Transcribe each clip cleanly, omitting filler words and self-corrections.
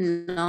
9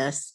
10।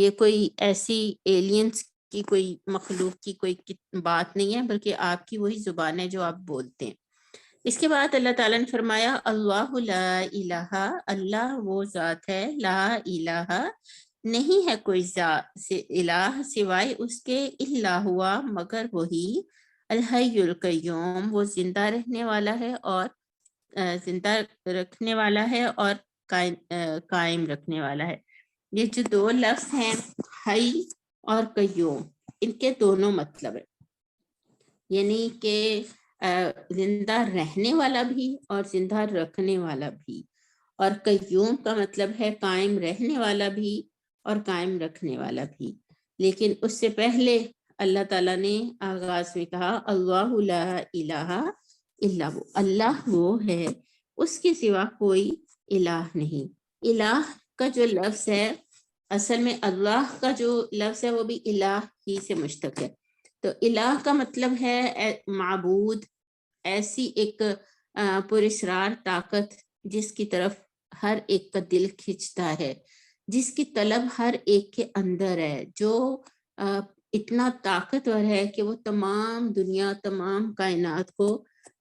یہ کوئی ایسی ایلینز کی کوئی مخلوق کی کوئی بات نہیں ہے، بلکہ آپ کی وہی زبان ہے جو آپ بولتے ہیں۔ اس کے بعد اللہ تعالیٰ نے فرمایا اللہ لا الہ، اللہ وہ ذات ہے، لا الہ نہیں ہے کوئی الہ سوائے اس کے، الا ہوا مگر وہی، الحی القیوم وہ زندہ رہنے والا ہے اور زندہ رکھنے والا ہے اور قائم رکھنے والا ہے۔ یہ جو دو لفظ ہیں حی اور قیوم، ان کے دونوں مطلب ہے، یعنی کہ زندہ رہنے والا بھی اور زندہ رکھنے والا بھی، اور قیوم کا مطلب ہے قائم رہنے والا بھی اور قائم رکھنے والا بھی۔ لیکن اس سے پہلے اللہ تعالیٰ نے آغاز میں کہا اللہ لا الہ الا وہ، اللہ وہ ہے، اس کے سوا کوئی الہ نہیں۔ الہ کا جو لفظ ہے، اصل میں اللہ کا جو لفظ ہے وہ بھی الہ ہی سے مشتق ہے۔ تو الہ کا مطلب ہے معبود، ایسی ایک پراسرار طاقت جس کی طرف ہر ایک کا دل کھنچتا ہے، جس کی طلب ہر ایک کے اندر ہے، جو اتنا طاقتور ہے کہ وہ تمام دنیا، تمام کائنات کو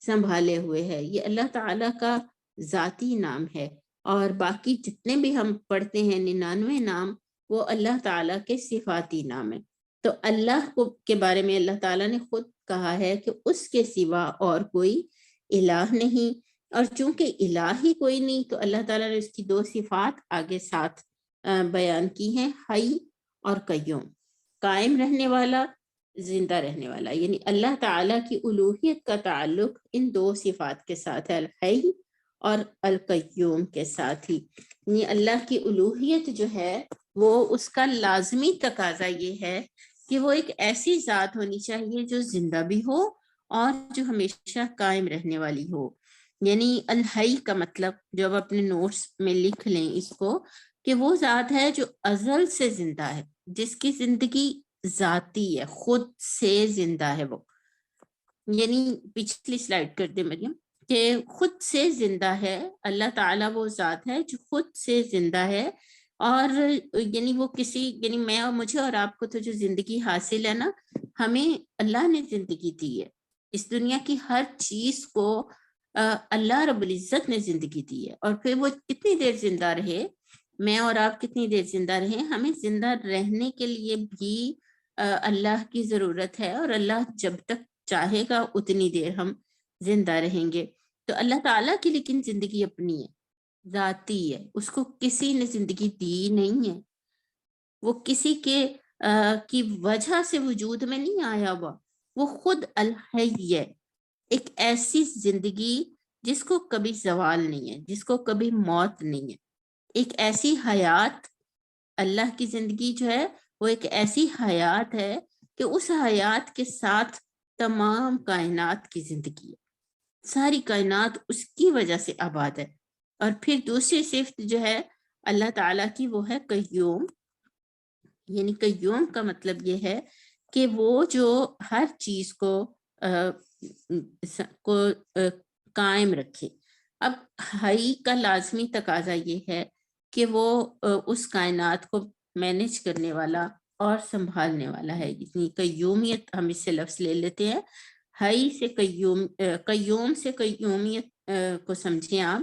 سنبھالے ہوئے ہے۔ یہ اللہ تعالیٰ کا ذاتی نام ہے، اور باقی جتنے بھی ہم پڑھتے ہیں 99 نام، وہ اللہ تعالیٰ کے صفاتی نام ہیں۔ تو اللہ کو کے بارے میں اللہ تعالیٰ نے خود کہا ہے کہ اس کے سوا اور کوئی الہ نہیں، اور چونکہ الہ ہی کوئی نہیں تو اللہ تعالیٰ نے اس کی دو صفات آگے ساتھ بیان کی ہیں، حی اور قیوم، قائم رہنے والا، زندہ رہنے والا۔ یعنی اللہ تعالیٰ کی الوہیت کا تعلق ان دو صفات کے ساتھ ہے، الحی اور القیوم کے ساتھ ہی۔ یعنی اللہ کی الوہیت جو ہے وہ اس کا لازمی تقاضا یہ ہے کہ وہ ایک ایسی ذات ہونی چاہیے جو زندہ بھی ہو اور جو ہمیشہ قائم رہنے والی ہو۔ یعنی الحی کا مطلب جو اب اپنے نوٹس میں لکھ لیں اس کو، کہ وہ ذات ہے جو ازل سے زندہ ہے، جس کی زندگی ذاتی ہے، خود سے زندہ ہے وہ۔ یعنی پچھلی سلائیڈ کر دیں مریم، کہ خود سے زندہ ہے، اللہ تعالیٰ وہ ذات ہے جو خود سے زندہ ہے، اور یعنی وہ کسی، یعنی میں اور مجھے اور آپ کو تو جو زندگی حاصل ہے نا، ہمیں اللہ نے زندگی دی ہے، اس دنیا کی ہر چیز کو اللہ رب العزت نے زندگی دی ہے، اور پھر وہ کتنی دیر زندہ رہے، میں اور آپ کتنی دیر زندہ رہیں، ہمیں زندہ رہنے کے لیے بھی اللہ کی ضرورت ہے، اور اللہ جب تک چاہے گا اتنی دیر ہم زندہ رہیں گے۔ تو اللہ تعالیٰ کی لیکن زندگی اپنی ہے، ذاتی ہے، اس کو کسی نے زندگی دی نہیں ہے، وہ کسی کے کی وجہ سے وجود میں نہیں آیا ہوا، وہ خود الحی ہے، ایک ایسی زندگی جس کو کبھی زوال نہیں ہے، جس کو کبھی موت نہیں ہے، ایک ایسی حیات، اللہ کی زندگی جو ہے وہ ایک ایسی حیات ہے کہ اس حیات کے ساتھ تمام کائنات کی زندگی ہے، ساری کائنات اس کی وجہ سے آباد ہے۔ اور پھر دوسری صفت جو ہے اللہ تعالیٰ کی وہ ہے قیوم، یعنی قیوم کا مطلب یہ ہے کہ وہ جو ہر چیز کو قائم رکھے۔ اب حی کا لازمی تقاضا یہ ہے کہ وہ اس کائنات کو مینج کرنے والا اور سنبھالنے والا ہے۔ اتنی قیومیت ہم اس سے لفظ لے لیتے ہیں، حی سے قیوم سے قیومیت کو سمجھیں آپ،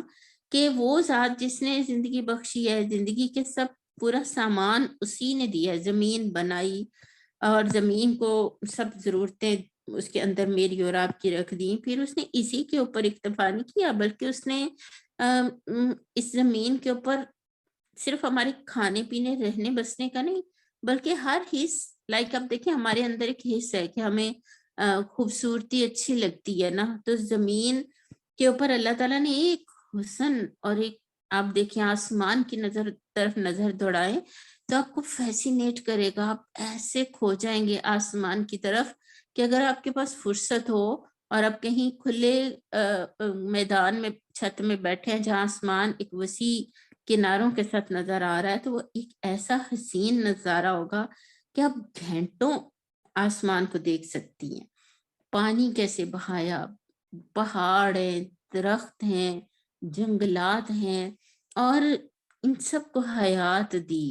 کہ وہ ذات جس نے زندگی بخشی ہے، زندگی کے سب پورا سامان اسی نے دیا ہے، زمین بنائی اور زمین کو سب ضرورتیں اس کے اندر میری اور آپ کی رکھ دی، پھر اس نے اسی کے اوپر اکتفا نہیں کیا، بلکہ اس نے اس زمین کے اوپر صرف ہمارے کھانے پینے رہنے بسنے کا نہیں، بلکہ ہر حص، لائک اب دیکھیں ہمارے اندر ایک حص ہے کہ ہمیں خوبصورتی اچھی لگتی ہے نا، تو زمین کے اوپر اللہ تعالیٰ نے ایک حسن اور ایک، آپ دیکھیں آسمان کی طرف نظر دوڑائیں تو آپ کو فیسینیٹ کرے گا، آپ ایسے کھو جائیں گے آسمان کی طرف کہ اگر آپ کے پاس فرصت ہو اور آپ کہیں کھلے میدان میں چھت میں بیٹھے ہیں جہاں آسمان ایک وسیع کناروں کے ساتھ نظر آ رہا ہے، تو وہ ایک ایسا حسین نظارہ ہوگا کہ آپ گھنٹوں آسمان کو دیکھ سکتی ہیں۔ پانی کیسے بہایا، پہاڑ ہیں، درخت ہیں، جنگلات ہیں، اور ان سب کو حیات دی،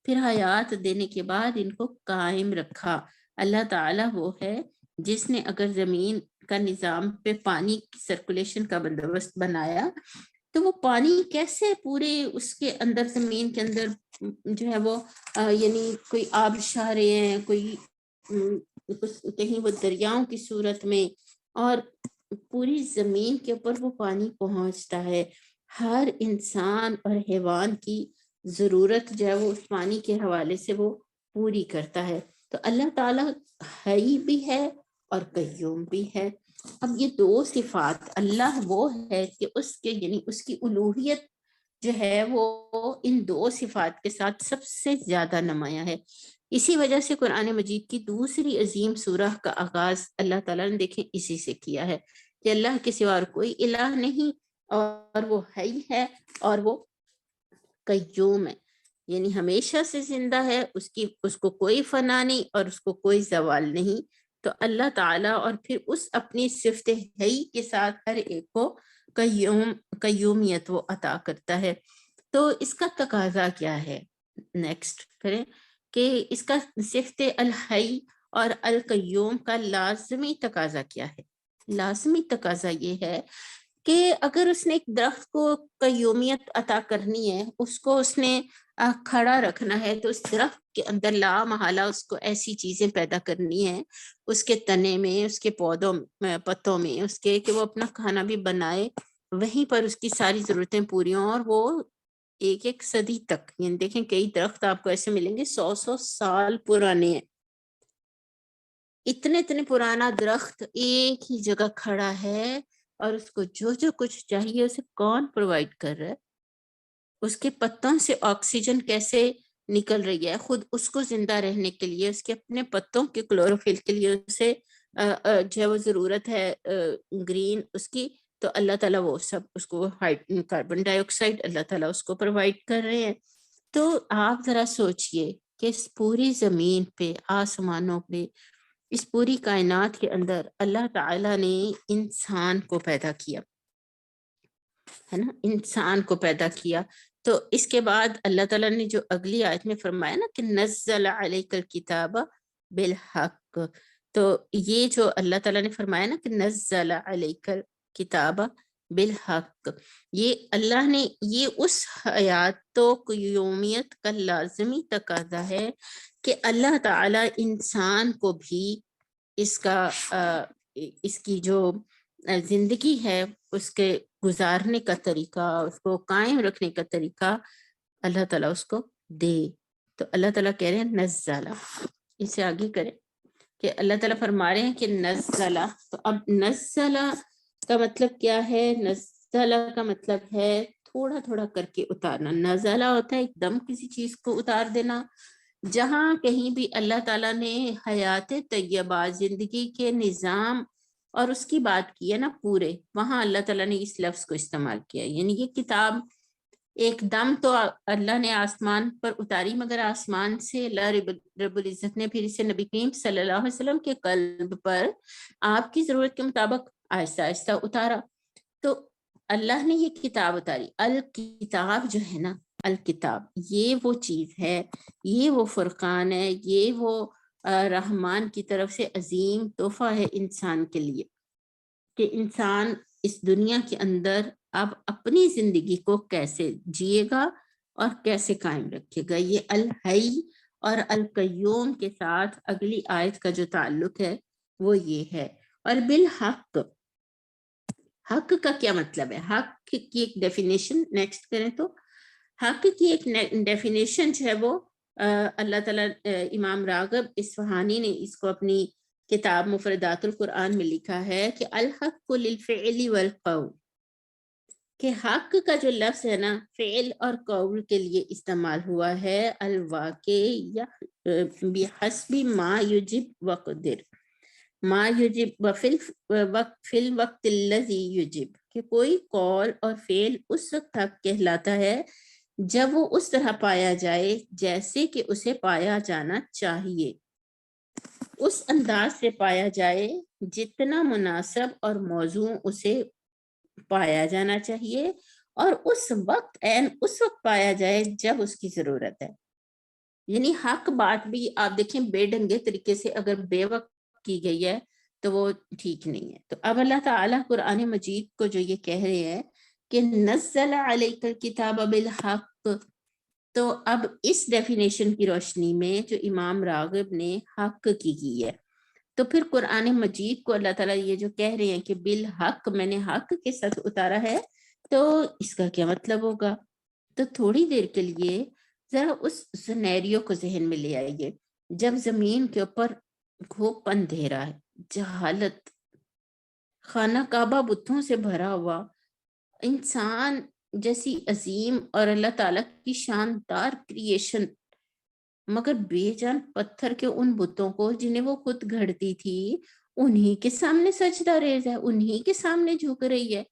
پھر حیات دینے کے بعد ان کو قائم رکھا۔ اللہ تعالیٰ وہ ہے جس نے اگر زمین کا نظام پہ پانی کی سرکولیشن کا بندوبست بنایا تو وہ پانی کیسے پورے اس کے اندر زمین کے اندر جو ہے وہ یعنی کوئی آبشاریں ہیں، کوئی کہیں وہ دریاؤں کی صورت میں، اور پوری زمین کے اوپر وہ پانی پہنچتا ہے۔ ہر انسان اور حیوان کی ضرورت جو ہے وہ اس پانی کے حوالے سے وہ پوری کرتا ہے۔ تو اللہ تعالیٰ حی بھی ہے اور قیوم بھی ہے۔ اب یہ دو صفات، اللہ وہ ہے کہ اس کے یعنی اس کی الوہیت جو ہے وہ ان دو صفات کے ساتھ سب سے زیادہ نمایاں ہے۔ اسی وجہ سے قرآن مجید کی دوسری عظیم سورہ کا آغاز اللہ تعالیٰ نے دیکھیں اسی سے کیا ہے کہ اللہ کے سوا اور کوئی الہ نہیں، اور وہ حی ہے اور وہ قیوم ہے، یعنی ہمیشہ سے زندہ ہے، اس کو کوئی فنا نہیں اور اس کو کوئی زوال نہیں۔ تو اللہ تعالیٰ اور پھر اس اپنی صفت حی کے ساتھ ہر ایک کو قیومیت وہ عطا کرتا ہے۔ تو اس کا تقاضا کیا ہے، نیکسٹ کریں کہ اس کا صفت الحی اور القیوم کا لازمی تقاضا کیا ہے؟ لازمی تقاضا یہ ہے کہ اگر اس نے ایک درخت کو قیومیت عطا کرنی ہے، اس کو اس نے کھڑا رکھنا ہے، تو اس درخت کے اندر لا محالہ اس کو ایسی چیزیں پیدا کرنی ہے اس کے تنے میں، اس کے پودوں میں، پتوں میں، اس کے کہ وہ اپنا کھانا بھی بنائے، وہیں پر اس کی ساری ضرورتیں پوری ہوں، اور وہ ایک ایک صدی تک، یعنی دیکھیں کئی درخت آپ کو ایسے ملیں گے 100 سال پرانے ہیں، اتنے پرانا درخت ایک ہی جگہ کھڑا ہے، اور اس کو جو جو کچھ چاہیے اسے کون پرووائڈ کر رہا ہے؟ اس کے پتوں سے آکسیجن کیسے نکل رہی ہے، خود اس کو زندہ رہنے کے لیے، اس کے اپنے پتوں کے کلوروفل کے لیے اسے جو ہے وہ ضرورت ہے گرین اس کی، تو اللہ تعالیٰ وہ سب اس کو کاربن ڈائی آکسائڈ اللہ تعالیٰ اس کو پرووائڈ کر رہے ہیں۔ تو آپ ذرا سوچئے کہ اس پوری زمین پہ، آسمانوں پہ، اس پوری کائنات کے اندر اللہ تعالیٰ نے انسان کو پیدا کیا ہے نا، انسان کو پیدا کیا۔ تو اس کے بعد اللہ تعالیٰ نے جو اگلی آیت میں فرمایا نا کہ نزل علیک الکتاب بالحق، تو یہ جو اللہ تعالیٰ نے فرمایا نا کہ نزل علیک الکتاب بالحق، یہ اللہ نے یہ اس حیات و قیومیت کا لازمی تقاضا ہے کہ اللہ تعالیٰ انسان کو بھی اس کا اس کی جو زندگی ہے اس کے گزارنے کا طریقہ، اس کو قائم رکھنے کا طریقہ اللہ تعالیٰ اس کو دے۔ تو اللہ تعالیٰ کہہ رہے ہیں نزلہ، اسے آگے کریں کہ اللہ تعالیٰ فرما رہے ہیں کہ نزلہ، تو اب نزلہ کا مطلب کیا ہے؟ نزلہ کا مطلب ہے تھوڑا تھوڑا کر کے اتارنا۔ نزلہ ہوتا ہے ایک دم کسی چیز کو اتار دینا۔ جہاں کہیں بھی اللہ تعالیٰ نے حیات طیبہ، زندگی کے نظام اور اس کی بات کی ہے نا پورے، وہاں اللہ تعالیٰ نے اس لفظ کو استعمال کیا، یعنی یہ کتاب ایک دم تو اللہ نے آسمان پر اتاری، مگر آسمان سے اللہ رب العزت نے پھر اسے نبی کریم صلی اللہ علیہ وسلم کے قلب پر آپ کی ضرورت کے مطابق آہستہ آہستہ اتارا۔ تو اللہ نے یہ کتاب اتاری، الکتاب جو ہے نا، الکتاب یہ وہ چیز ہے، یہ وہ فرقان ہے، یہ وہ رحمان کی طرف سے عظیم تحفہ ہے انسان کے لیے، کہ انسان اس دنیا کے اندر اب اپنی زندگی کو کیسے جیے گا اور کیسے قائم رکھے گا۔ یہ الحی اور القیوم کے ساتھ اگلی آیت کا جو تعلق ہے وہ یہ ہے۔ اور بالحق، حق کا کیا مطلب ہے؟ حق کی ایک ڈیفینیشن نیکسٹ کریں تو حق کی ایک ڈیفینیشن جو ہے وہ اللہ تعالیٰ امام راغب اصفہانی نے اس کو اپنی کتاب مفردات القرآن میں لکھا ہے کہ الحق للفعل والقول، کہ حق کا جو لفظ ہے نا فعل اور قول کے لیے استعمال ہوا ہے، الواقع یا بحسب ما یجب وقدر، ما یجب فی الوقت الذی یجب، کہ کوئی قول اور فعل اس وقت حق کہلاتا ہے جب وہ اس طرح پایا جائے جیسے کہ اسے پایا جانا چاہیے، اس انداز سے پایا جائے جتنا مناسب اور موزوں اسے پایا جانا چاہیے، اور اس وقت پایا جائے جب اس کی ضرورت ہے۔ یعنی حق بات بھی آپ دیکھیں بے ڈنگے طریقے سے اگر بے وقت کی گئی ہے تو وہ ٹھیک نہیں ہے. تو اب اللہ تعالیٰ قرآن مجید کو جو یہ کہہ رہے ہیں کہ نزل علیک الکتاب بالحق، تو اب اس ڈیفینیشن کی روشنی میں جو امام راغب نے حق کی ہے، تو پھر قرآن مجید کو اللہ تعالیٰ یہ جو کہہ رہے ہیں کہ بالحق میں نے حق کے ساتھ اتارا ہے، تو اس کا کیا مطلب ہوگا؟ تو تھوڑی دیر کے لیے ذرا اس سینیریو کو ذہن میں لے آئیے جب زمین کے اوپر گھوپ اندھیرا ہے، جہالت، خانہ کعبہ بتوں سے بھرا ہوا، انسان جیسی عظیم اور اللہ تعالیٰ کی شاندار کریشن، مگر بے جان پتھر کے ان بتوں کو جنہیں وہ خود گھڑتی تھی انہی کے سامنے سجدہ ریز ہے، انہی کے سامنے جھک رہی ہے.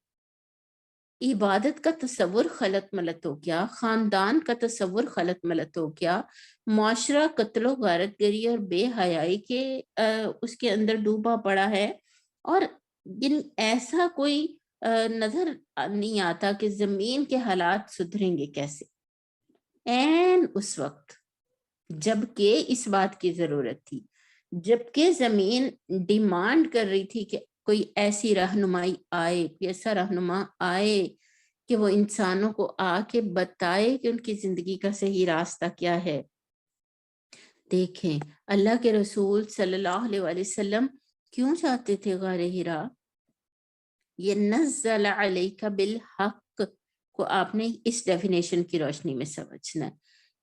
عبادت کا تصور خلط ملت ہو گیا، خاندان کا تصور خلط ملت ہو گیا، معاشرہ قتل و غارت گری اور بے حیائی کے اس کے اندر ڈوبا پڑا ہے. اور ایسا کوئی نظر نہیں آتا کہ زمین کے حالات سدھریں گے کیسے. این اس وقت جبکہ اس بات کی ضرورت تھی، جبکہ زمین ڈیمانڈ کر رہی تھی کہ کوئی ایسی رہنمائی آئے، کوئی ایسا رہنما آئے کہ وہ انسانوں کو آ کے بتائے کہ ان کی زندگی کا صحیح راستہ کیا ہے. دیکھیں اللہ کے رسول صلی اللہ علیہ وسلم کیوں چاہتے تھے غار ہرا؟ یہ نزل علیک بالحق کو آپ نے اس ڈیفینیشن کی روشنی میں سمجھنا ہے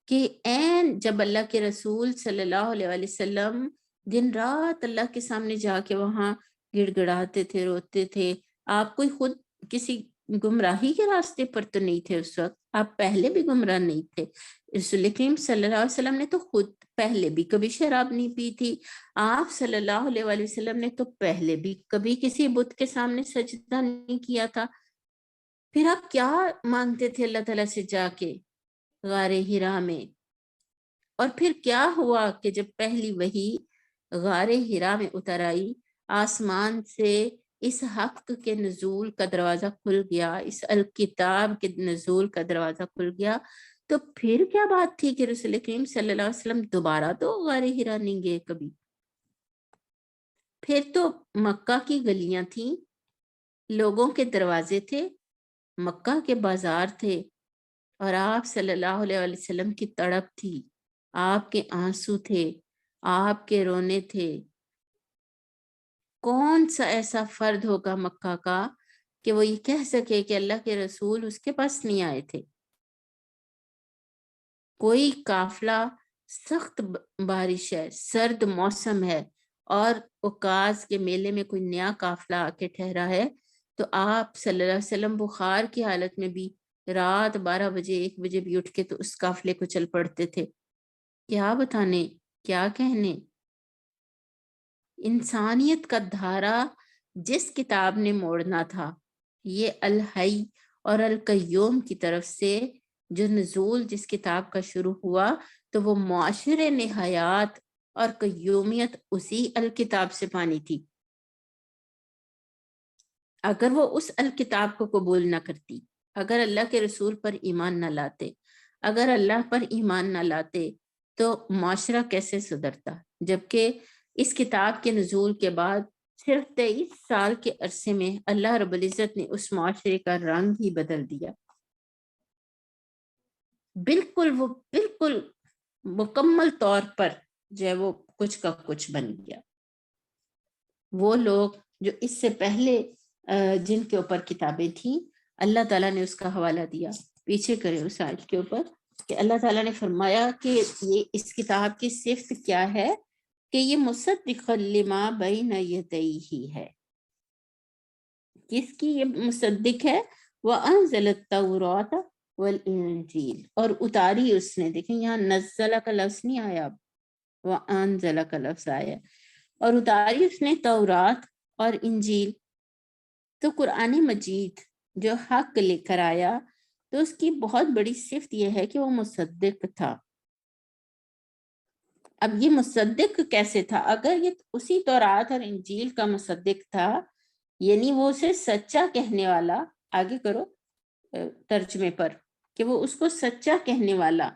کہ این جب اللہ کے رسول صلی اللہ علیہ وسلم دن رات اللہ کے سامنے جا کے وہاں گڑ گڑاتے تھے، روتے تھے. آپ کوئی خود کسی گمراہی کے راستے پر تو نہیں تھے اس وقت، آپ پہلے بھی گمراہ نہیں تھے. رسول کریم صلی اللہ علیہ وسلم نے تو خود پہلے بھی کبھی شراب نہیں پی تھی. آپ صلی اللہ علیہ وسلم نے تو پہلے بھی کبھی کسی بت کے سامنے سجدہ نہیں کیا تھا. پھر آپ کیا مانگتے تھے اللہ تعالیٰ سے جا کے غار ہرا میں؟ اور پھر کیا ہوا کہ جب پہلی وحی غار ہرا میں اتر آئی، آسمان سے اس حق کے نزول کا دروازہ کھل گیا، اس الکتاب کے نزول کا دروازہ کھل گیا، تو پھر کیا بات تھی کہ رسول کریم صلی اللہ علیہ وسلم دوبارہ تو غار ہرا نہیں گئے کبھی؟ پھر تو مکہ کی گلیاں تھیں، لوگوں کے دروازے تھے، مکہ کے بازار تھے، اور آپ صلی اللہ علیہ وسلم کی تڑپ تھی، آپ کے آنسو تھے، آپ کے رونے تھے. کون سا ایسا فرد ہوگا مکہ کا کہ وہ یہ کہہ سکے کہ اللہ کے رسول اس کے پاس نہیں آئے تھے؟ کوئی قافلہ، سخت بارش ہے، سرد موسم ہے، اور عکاظ کے میلے میں کوئی نیا قافلہ آ کے ٹھہرا ہے، تو آپ صلی اللہ علیہ وسلم بخار کی حالت میں بھی رات 12 بجے 1 بجے بھی اٹھ کے تو اس قافلے کو چل پڑتے تھے. کیا بتانے، کیا کہنے. انسانیت کا دھارا جس کتاب نے موڑنا تھا، یہ الحی اور القیوم کی طرف سے جو نزول جس کتاب کا شروع ہوا، تو وہ معاشرے نے حیات اور قیومیت اسی الکتاب سے پانی تھی. اگر وہ اس الکتاب کو قبول نہ کرتی، اگر اللہ کے رسول پر ایمان نہ لاتے، اگر اللہ پر ایمان نہ لاتے، تو معاشرہ کیسے سدھرتا؟ جبکہ اس کتاب کے نزول کے بعد صرف 23 سال کے عرصے میں اللہ رب العزت نے اس معاشرے کا رنگ ہی بدل دیا. بالکل مکمل طور پر جو ہے وہ کچھ کا کچھ بن گیا. وہ لوگ جو اس سے پہلے جن کے اوپر کتابیں تھیں، اللہ تعالیٰ نے اس کا حوالہ دیا. پیچھے کرے اس آیت کے اوپر کہ اللہ تعالیٰ نے فرمایا کہ یہ اس کتاب کی صفت کیا ہے کہ یہ مصدق لما بین یدیہ ہے. کس کی یہ مصدق ہے؟ وَأَنزَلَ التَّوْرَاةَ وَالْإِنجِيلَ، اور اتاری اس نے. دیکھیں یہاں نزلہ کا لفظ نہیں آیا، اب وَأَنزَلَ کا لفظ آیا، اور اتاری اس نے تورات اور انجیل. تو قرآن مجید جو حق لے کر آیا تو اس کی بہت بڑی صفت یہ ہے کہ وہ مصدق تھا. اب یہ مصدق کیسے تھا؟ اگر یہ اسی تورات اور انجیل کا مصدق تھا، یعنی وہ اسے سچا کہنے والا، آگے کرو ترجمے پر، کہ وہ اس کو سچا کہنے والا،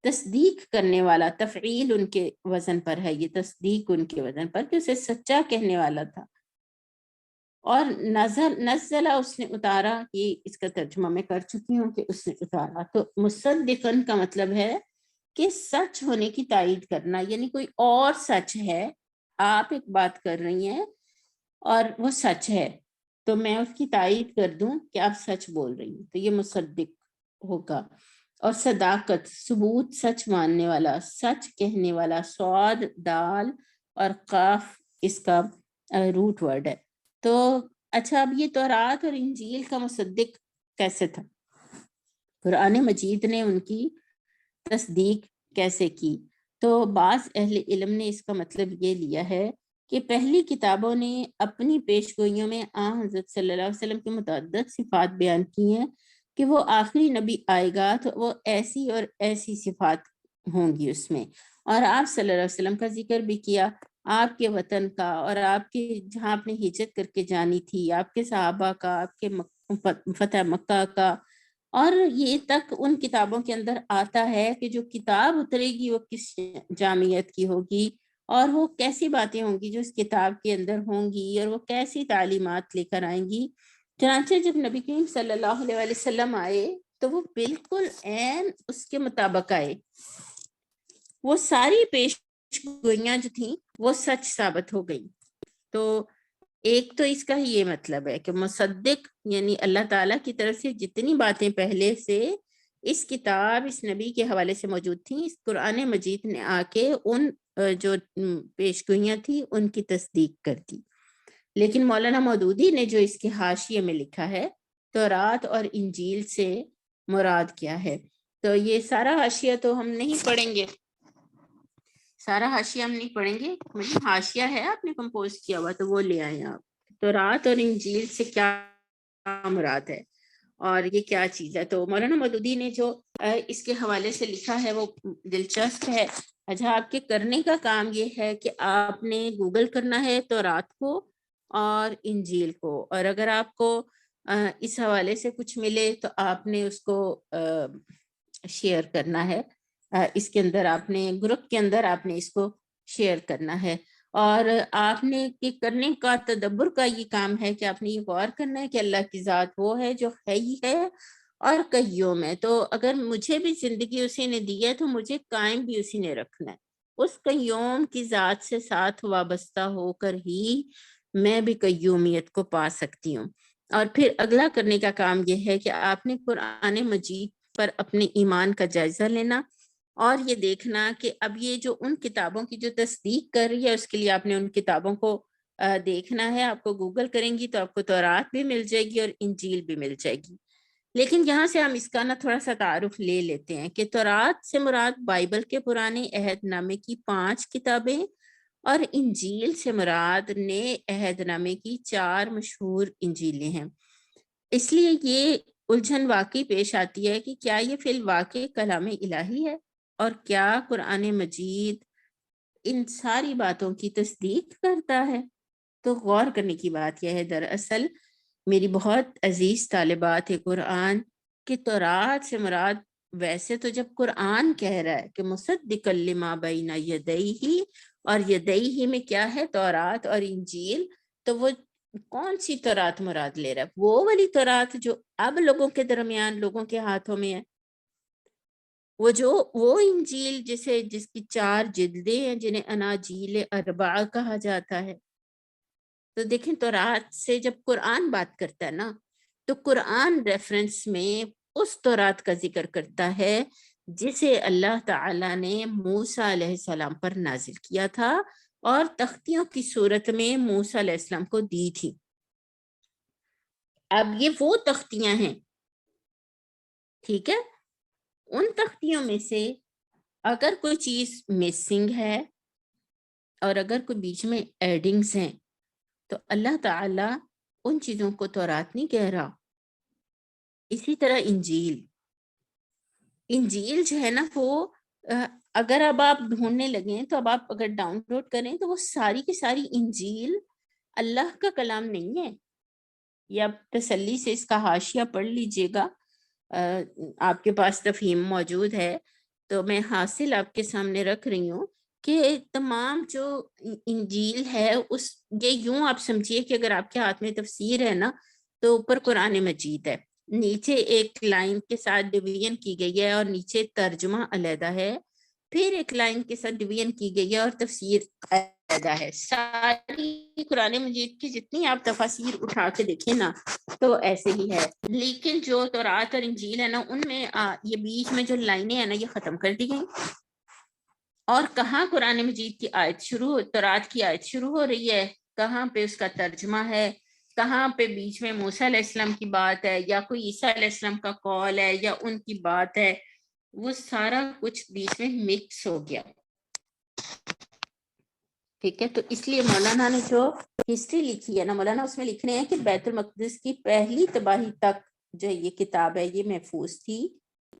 تصدیق کرنے والا، تفعیل ان کے وزن پر ہے، یہ تصدیق ان کے وزن پر کہ اسے سچا کہنے والا تھا. اور نزلہ اس نے اتارا، یہ اس کا ترجمہ میں کر چکی ہوں کہ اس نے اتارا. تو مصدقن کا مطلب ہے کہ سچ ہونے کی تائید کرنا، یعنی کوئی اور سچ ہے، آپ ایک بات کر رہی ہیں اور وہ سچ ہے تو میں اس کی تائید کر دوں کہ آپ سچ بول رہی ہیں، تو یہ مصدق ہوگا. اور صداقت، ثبوت، سچ ماننے والا، سچ کہنے والا. صاد، دال اور قاف اس کا روٹ ورڈ ہے. تو اچھا، اب یہ تورات اور انجیل کا مصدق کیسے تھا؟ قرآن مجید نے ان کی تصدیق کیسے کی؟ تو بعض اہل علم نے اس کا مطلب یہ لیا ہے کہ پہلی کتابوں نے اپنی پیش گوئیوں میں حضرت صلی اللہ علیہ وسلم کی متعدد صفات بیان کی ہیں کہ وہ آخری نبی آئے گا تو وہ ایسی اور ایسی صفات ہوں گی اس میں. اور آپ صلی اللہ علیہ وسلم کا ذکر بھی کیا، آپ کے وطن کا اور آپ کے جہاں آپ نے ہجرت کر کے جانی تھی، آپ کے صحابہ کا، آپ کے فتح مکہ کا. اور یہ تک ان کتابوں کے اندر آتا ہے کہ جو کتاب اترے گی وہ کس جامعیت کی ہوگی اور وہ کیسی باتیں ہوں گی جو اس کتاب کے اندر ہوں گی اور وہ کیسی تعلیمات لے کر آئیں گی. چنانچہ جب نبی کریم صلی اللہ علیہ وسلم آئے تو وہ بالکل عین اس کے مطابق آئے. وہ ساری پیش گوئیاں جو تھیں وہ سچ ثابت ہو گئی. تو ایک تو اس کا یہ مطلب ہے کہ مصدق یعنی اللہ تعالیٰ کی طرف سے جتنی باتیں پہلے سے اس کتاب، اس نبی کے حوالے سے موجود تھیں، اس قرآن مجید نے آ کے ان جو پیش گوئیاں تھیں ان کی تصدیق کر دی. لیکن مولانا مودودی نے جو اس کے حاشیے میں لکھا ہے تورات اور انجیل سے مراد کیا ہے، تو یہ سارا حاشیہ تو ہم نہیں پڑھیں گے، سارا حاشیہ ہم نہیں پڑھیں گے. مجھے حاشیہ ہے آپ نے کمپوز کیا ہوا تو وہ لے آئیں آپ. تورات اور انجیل سے کیا مراد ہے اور یہ کیا چیز ہے. تو مولانا مودودی نے جو اس کے حوالے سے لکھا ہے وہ دلچسپ ہے. اچھا، آپ کے کرنے کا کام یہ ہے کہ آپ نے گوگل کرنا ہے تورات کو اور انجیل کو، اور اگر آپ کو اس حوالے سے کچھ ملے تو آپ نے اس کو شیئر کرنا ہے. اس کے اندر آپ نے گروپ کے اندر آپ نے اس کو شیئر کرنا ہے. اور آپ نے کرنے کا تدبر کا یہ کام ہے کہ آپ نے یہ غور کرنا ہے کہ اللہ کی ذات وہ ہے جو ہے ہی ہے اور قیوم ہے. تو اگر مجھے بھی زندگی اسی نے دی ہے تو مجھے قائم بھی اسی نے رکھنا ہے. اس قیوم کی ذات سے ساتھ وابستہ ہو کر ہی میں بھی قیومیت کو پا سکتی ہوں. اور پھر اگلا کرنے کا کام یہ ہے کہ آپ نے قرآن مجید پر اپنے ایمان کا جائزہ لینا اور یہ دیکھنا کہ اب یہ جو ان کتابوں کی جو تصدیق کر رہی ہے اس کے لیے آپ نے ان کتابوں کو دیکھنا ہے. آپ کو گوگل کریں گی تو آپ کو تورات بھی مل جائے گی اور انجیل بھی مل جائے گی. لیکن یہاں سے ہم اس کا نا تھوڑا سا تعارف لے لیتے ہیں کہ تورات سے مراد بائبل کے پرانے عہد نامے کی 5 کتابیں اور انجیل سے مراد نئے عہد نامے کی 4 مشہور انجیلیں ہیں. اس لیے یہ الجھن واقعی پیش آتی ہے کہ کیا یہ فی الواقع کلام الہی ہے اور کیا قرآن مجید ان ساری باتوں کی تصدیق کرتا ہے. تو غور کرنے کی بات یہ ہے دراصل میری بہت عزیز طالبات قرآن کہ تورات سے مراد، ویسے تو جب قرآن کہہ رہا ہے کہ مصدقا لما بین یدیہ، اور یدیہ میں کیا ہے تورات اور انجیل، تو وہ کون سی تورات مراد لے رہا ہے؟ وہ والی تورات جو اب لوگوں کے درمیان، لوگوں کے ہاتھوں میں ہے. وہ انجیل جس کی 4 جلدیں ہیں جنہیں اناجیل اربعہ کہا جاتا ہے. تو دیکھیں تورات سے جب قرآن بات کرتا ہے نا تو قرآن ریفرنس میں اس تورات کا ذکر کرتا ہے جسے اللہ تعالیٰ نے موسیٰ علیہ السلام پر نازل کیا تھا اور تختیوں کی صورت میں موسیٰ علیہ السلام کو دی تھی. اب یہ وہ تختیاں ہیں، ٹھیک ہے، ان تختیوں میں سے اگر کوئی چیز مسنگ ہے اور اگر کوئی بیچ میں ایڈنگز ہیں تو اللہ تعالیٰ ان چیزوں کو تورات نہیں کہہ رہا. اسی طرح انجیل جو ہے نا وہ اگر اب آپ ڈھونڈنے لگیں تو اب آپ اگر ڈاؤن لوڈ کریں تو وہ ساری کی ساری انجیل اللہ کا کلام نہیں ہے. یا تسلی سے اس کا حاشیہ پڑھ لیجئے گا، آپ کے پاس تفہیم موجود ہے. تو میں حاصل آپ کے سامنے رکھ رہی ہوں کہ تمام جو انجیل ہے اس یہ یوں آپ سمجھیے کہ اگر آپ کے ہاتھ میں تفسیر ہے نا تو اوپر قرآن مجید ہے، نیچے ایک لائن کے ساتھ ڈویژن کی گئی ہے اور نیچے ترجمہ علیحدہ ہے، پھر ایک لائن کے ساتھ ڈویژن کی گئی ہے اور تفسیر علیحدہ ہے۔ ساری قرآن مجید کی جتنی آپ تفاسیر اٹھا کے دیکھیں نا تو ایسے ہی ہے، لیکن جو تورات اور انجیل ہے نا ان میں یہ بیچ میں جو لائنیں ہیں نا یہ ختم کر دی گئی، اور کہاں قرآن مجید کی آیت تورات کی آیت شروع ہو رہی ہے، کہاں پہ اس کا ترجمہ ہے، کہاں پہ بیچ میں موسیٰ علیہ السلام کی بات ہے یا کوئی عیسیٰ علیہ السلام کا قول ہے یا ان کی بات ہے، وہ سارا کچھ بیچ میں مکس ہو گیا۔ ٹھیک ہے، تو اس لیے مولانا نے جو ہسٹری لکھی ہے نا، مولانا اس میں لکھ رہے ہیں کہ بیت المقدس کی پہلی تباہی تک جو یہ کتاب ہے یہ محفوظ تھی،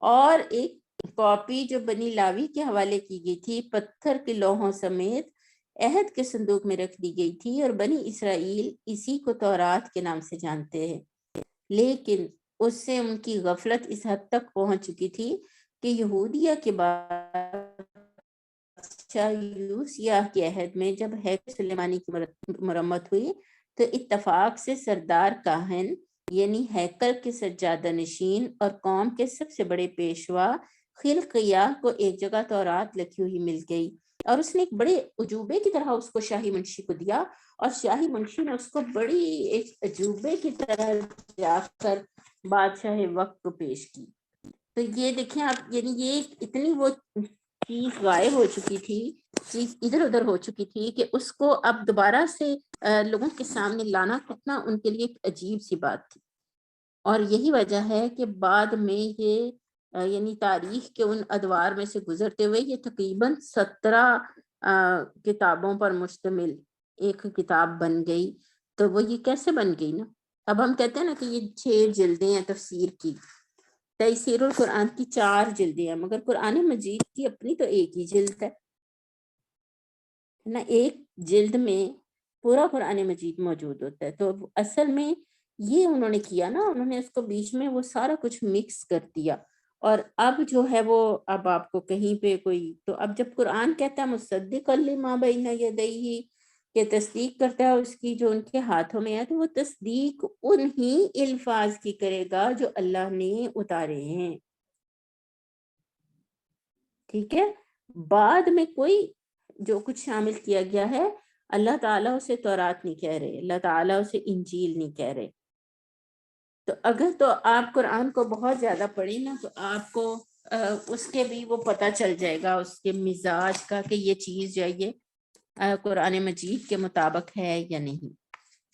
اور ایک کاپی جو بنی لاوی کے حوالے کی گئی تھی پتھر کے لوحوں سمیت عہد کے صندوق میں رکھ دی گئی تھی، اور بنی اسرائیل اسی کو تورات کے نام سے جانتے ہیں، لیکن اس سے ان کی غفلت اس حد تک پہنچ چکی تھی کہ یہودیہ کے بعد یوسیہ کے عہد میں جب ہیکل سلیمانی کی مرمت ہوئی تو اتفاق سے سردار کاہن یعنی ہیکل کے سجادہ نشین اور قوم کے سب سے بڑے پیشوا خلقیہ کو ایک جگہ تورات لکھی ہوئی مل گئی، اور اس نے ایک بڑے عجوبے کی طرح اس کو شاہی منشی کو دیا، اور شاہی منشی نے اس کو بڑی ایک عجوبے کی طرح جا کر بادشاہ وقت کو پیش کی۔ تو یہ دیکھیں آپ، یعنی یہ اتنی وہ چیز غائب ہو چکی تھی، چیز ادھر ادھر ہو چکی تھی کہ اس کو اب دوبارہ سے لوگوں کے سامنے لانا کتنا ان کے لیے ایک عجیب سی بات تھی، اور یہی وجہ ہے کہ بعد میں یہ یعنی تاریخ کے ان ادوار میں سے گزرتے ہوئے یہ تقریباً 17 کتابوں پر مشتمل ایک کتاب بن گئی۔ تو وہ یہ کیسے بن گئی نا، اب ہم کہتے ہیں نا کہ یہ 6 جلدیں ہیں تفسیر کی، تفسیر القرآن کی 4 جلدیں ہیں، مگر قرآن مجید کی اپنی تو ایک ہی جلد ہے نا، ایک جلد میں پورا قرآن مجید موجود ہوتا ہے۔ تو اصل میں یہ انہوں نے کیا نا، انہوں نے اس کو بیچ میں وہ سارا کچھ مکس کر دیا، اور اب جو ہے وہ اب آپ کو کہیں پہ کوئی، تو اب جب قرآن کہتا ہے مصدقا لما بین یدیہ کہ تصدیق کرتا ہے اس کی جو ان کے ہاتھوں میں ہے، تو وہ تصدیق انہی الفاظ کی کرے گا جو اللہ نے اتارے ہیں، ٹھیک ہے، بعد میں کوئی جو کچھ شامل کیا گیا ہے اللہ تعالیٰ اسے تورات نہیں کہہ رہے، اللہ تعالیٰ اسے انجیل نہیں کہہ رہے۔ تو اگر تو آپ قرآن کو بہت زیادہ پڑھیں نا تو آپ کو اس کے بھی وہ پتہ چل جائے گا اس کے مزاج کا کہ یہ چیز جو ہے یہ قرآن مجید کے مطابق ہے یا نہیں۔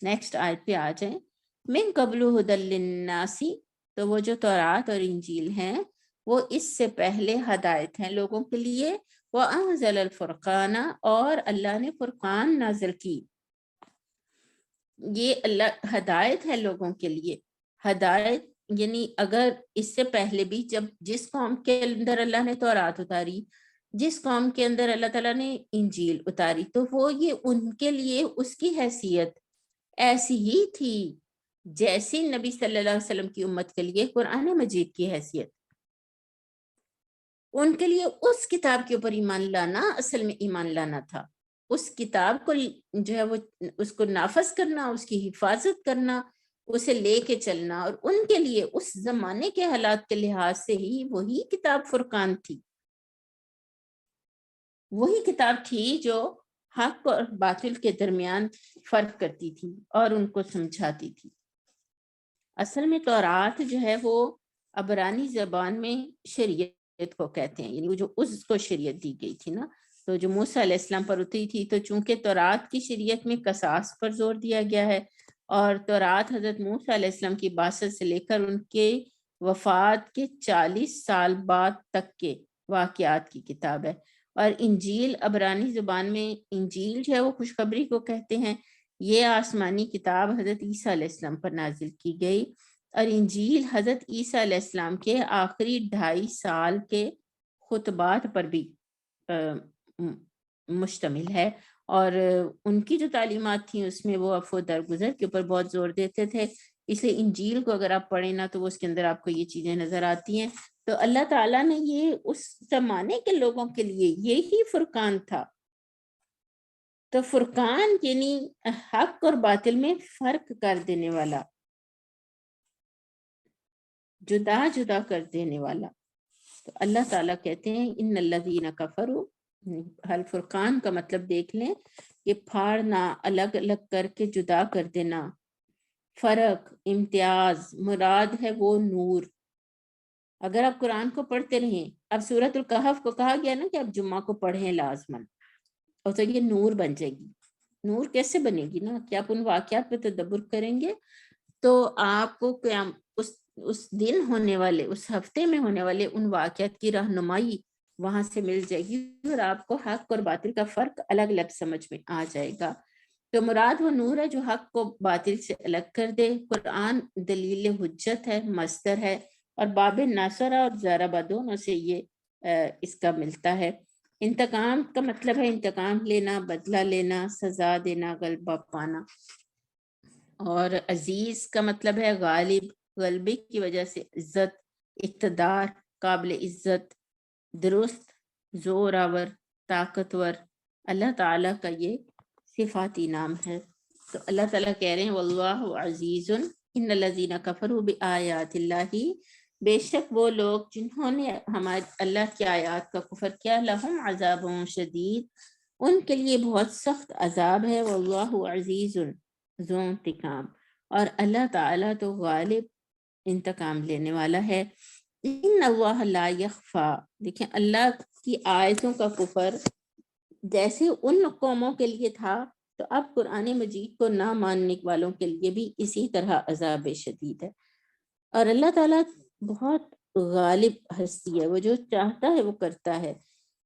نیکسٹ آیت پہ آ جائیں، من قبل ھدی للناس، تو وہ جو تورات اور انجیل ہیں وہ اس سے پہلے ہدایت ہیں لوگوں کے لیے، وَأَنزَلَ الْفُرْقَانَ، اور اللہ نے فرقان نازل کی، یہ اللہ ہدایت ہے لوگوں کے لیے، ہدایت یعنی اگر اس سے پہلے بھی جب جس قوم کے اندر اللہ نے تورات اتاری، جس قوم کے اندر اللہ تعالیٰ نے انجیل اتاری، تو وہ یہ ان کے لیے اس کی حیثیت ایسی ہی تھی جیسی نبی صلی اللہ علیہ وسلم کی امت کے لیے قرآن مجید کی حیثیت، ان کے لیے اس کتاب کے اوپر ایمان لانا اصل میں ایمان لانا تھا، اس کتاب کو جو ہے وہ اس کو نافذ کرنا، اس کی حفاظت کرنا، اسے لے کے چلنا، اور ان کے لیے اس زمانے کے حالات کے لحاظ سے ہی وہی کتاب فرقان تھی، وہی کتاب تھی جو حق اور باطل کے درمیان فرق کرتی تھی اور ان کو سمجھاتی تھی۔ اصل میں تورات جو ہے وہ عبرانی زبان میں شریعت کو کہتے ہیں، یعنی وہ جو اس کو شریعت دی گئی تھی نا، تو جو موسیٰ علیہ السلام پر اتری تھی، تو چونکہ تورات کی شریعت میں قصاص پر زور دیا گیا ہے، اور تورات حضرت موسیٰ علیہ السلام کی بعثت سے لے کر ان کے وفات کے 40 سال بعد تک کے واقعات کی کتاب ہے، اور انجیل عبرانی زبان میں انجیل جو ہے وہ خوشخبری کو کہتے ہیں، یہ آسمانی کتاب حضرت عیسیٰ علیہ السلام پر نازل کی گئی، اور انجیل حضرت عیسیٰ علیہ السلام کے آخری 2.5 سال کے خطبات پر بھی مشتمل ہے، اور ان کی جو تعلیمات تھیں اس میں وہ عفو درگزر کے اوپر بہت زور دیتے تھے اس لیے انجیل کو اگر آپ پڑھیں نا تو وہ اس کے اندر آپ کو یہ چیزیں نظر آتی ہیں. تو اللہ تعالیٰ نے یہ اس زمانے کے لوگوں کے لیے یہی فرقان تھا. تو فرقان یعنی حق اور باطل میں فرق کر دینے والا، جدا جدا کر دینے والا. تو اللہ تعالیٰ کہتے ہیں ان الذین کفروا، الفرقان کا مطلب دیکھ لیں، یہ پھاڑنا، الگ الگ کر کے جدا کر دینا، فرق، امتیاز. مراد ہے وہ نور. اگر آپ قرآن کو پڑھتے رہیں، اب سورۃ الکہف کو کہا گیا نا کہ آپ جمعہ کو پڑھیں لازماً، اور تو یہ نور بن جائے گی. نور کیسے بنے گی نا کہ آپ ان واقعات پہ تدبر کریں گے تو آپ کو قیام اس دن ہونے والے، اس ہفتے میں ہونے والے ان واقعات کی رہنمائی وہاں سے مل جائے گی، اور آپ کو حق اور باطل کا فرق الگ الگ سمجھ میں آ جائے گا. تو مراد وہ نور ہے جو حق کو باطل سے الگ کر دے. قرآن دلیل حجت ہے، مصدر ہے، اور باب ناصر اور ضربہ دونوں سے یہ اس کا ملتا ہے. انتقام کا مطلب ہے انتقام لینا، بدلہ لینا، سزا دینا، غلبہ پانا. اور عزیز کا مطلب ہے غالب، غلبے کی وجہ سے عزت، اقتدار، قابل عزت، درست، زور آور، طاقتور. اللہ تعالیٰ کا یہ صفاتی نام ہے. تو اللہ تعالیٰ کہہ رہے ہیں واللہ عزیز ان الذین کفروا بآیات اللہ، بے شک وہ لوگ جنہوں نے ہمارے اللہ کی آیات کا کفر کیا، لہم عذاب شدید، ان کے لیے بہت سخت عذاب ہے. واللہ عزیز ذو انتقام، اور اللہ تعالیٰ تو غالب، انتقام لینے والا ہے. ان اللہ لا یخفا، دیکھیں اللہ کی آیتوں کا کفر جیسے ان قوموں کے لیے تھا، تو اب قرآن مجید کو نہ ماننے والوں کے لیے بھی اسی طرح عذاب شدید ہے. اور اللہ تعالیٰ بہت غالب ہستی ہے، وہ جو چاہتا ہے وہ کرتا ہے.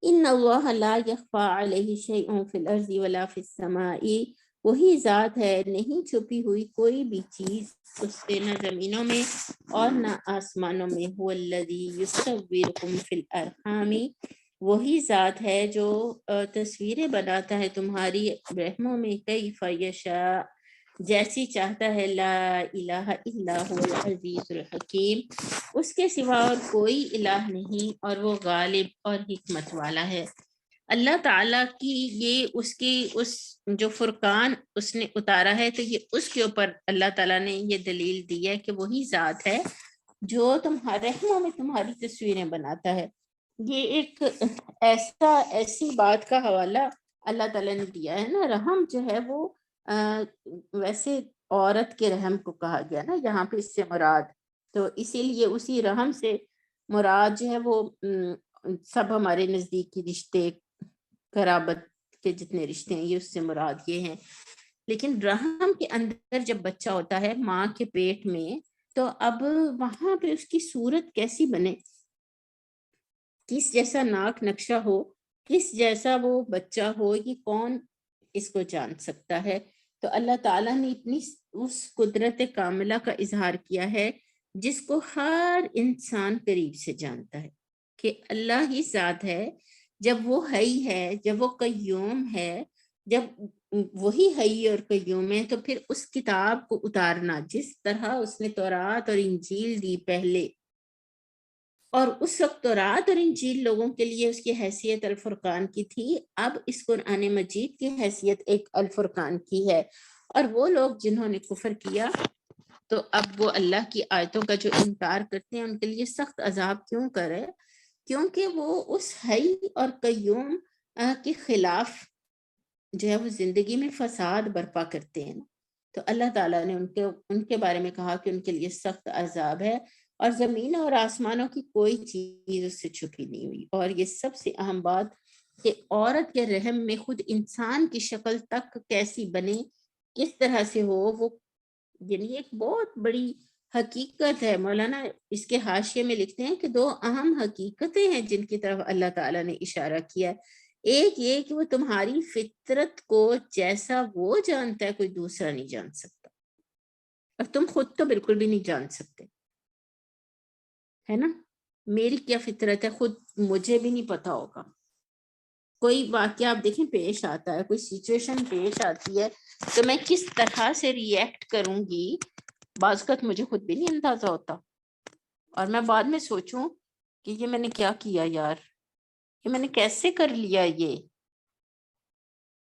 ان اللہ لا یخفا علیہ شیء فی الارض ولا فی السماء، وہی ذات ہے، نہیں چھپی ہوئی کوئی بھی چیز اس سے، نہ زمینوں میں اور نہ آسمانوں میں. هو الذی یصورکم فی الارحام، وہی ذات ہے جو تصویریں بناتا ہے تمہاری رحموں میں، کیف یشاء، جیسی چاہتا ہے. لا الہ الا هو العزیز الحکیم، اس کے سوا اور کوئی الہ نہیں، اور وہ غالب اور حکمت والا ہے. اللہ تعالیٰ کی یہ اس جو فرقان اس نے اتارا ہے، تو یہ اس کے اوپر اللہ تعالیٰ نے یہ دلیل دی ہے کہ وہی ذات ہے جو تمہارے رحموں میں تمہاری تصویریں بناتا ہے. یہ ایک ایسی بات کا حوالہ اللہ تعالیٰ نے دیا ہے نا. رحم جو ہے وہ ویسے عورت کے رحم کو کہا گیا نا یہاں پہ اس سے مراد، تو اسی لیے اسی رحم سے مراد جو ہے وہ سب ہمارے نزدیکی رشتے، قرابت کے جتنے رشتے ہیں، یہ اس سے مراد یہ ہیں. لیکن رحم کے اندر جب بچہ ہوتا ہے ماں کے پیٹ میں، تو اب وہاں پہ اس کی صورت کیسی بنے، کس جیسا ناک نقشہ ہو، کس جیسا وہ بچہ ہو، یہ کون اس کو جان سکتا ہے. تو اللہ تعالیٰ نے اتنی اس قدرت کاملہ کا اظہار کیا ہے جس کو ہر انسان قریب سے جانتا ہے کہ اللہ ہی ذات ہے. جب وہ حی ہے، جب وہ قیوم ہے، جب وہی حی اور قیوم ہے، تو پھر اس کتاب کو اتارنا جس طرح اس نے تورات اور انجیل دی پہلے، اور اس وقت تورات اور انجیل لوگوں کے لیے اس کی حیثیت الفرقان کی تھی، اب اس قرآن مجید کی حیثیت ایک الفرقان کی ہے. اور وہ لوگ جنہوں نے کفر کیا، تو اب وہ اللہ کی آیتوں کا جو انکار کرتے ہیں ان کے لیے سخت عذاب کیوں کرے؟ کیونکہ وہ اس حی اور قیوم کے خلاف جو ہے وہ زندگی میں فساد برپا کرتے ہیں. تو اللہ تعالیٰ نے ان کے بارے میں کہا کہ ان کے لیے سخت عذاب ہے، اور زمین اور آسمانوں کی کوئی چیز اس سے چھپی نہیں ہوئی. اور یہ سب سے اہم بات کہ عورت کے رحم میں خود انسان کی شکل تک کیسی بنے، کس طرح سے ہو، وہ یعنی ایک بہت بڑی حقیقت ہے. مولانا اس کے حاشیے میں لکھتے ہیں کہ دو اہم حقیقتیں ہیں جن کی طرف اللہ تعالیٰ نے اشارہ کیا. ایک یہ کہ وہ تمہاری فطرت کو جیسا وہ جانتا ہے کوئی دوسرا نہیں جان سکتا، اور تم خود تو بالکل بھی نہیں جان سکتے، ہے نا. میری کیا فطرت ہے خود مجھے بھی نہیں پتا ہوگا. کوئی واقعہ آپ دیکھیں پیش آتا ہے، کوئی سچویشن پیش آتی ہے، تو میں کس طرح سے ری ایکٹ کروں گی بعض اوقات مجھے خود بھی نہیں اندازہ ہوتا، اور میں بعد میں سوچوں کہ یہ میں نے کیا کیا یار، یہ میں نے کیسے کر لیا یہ،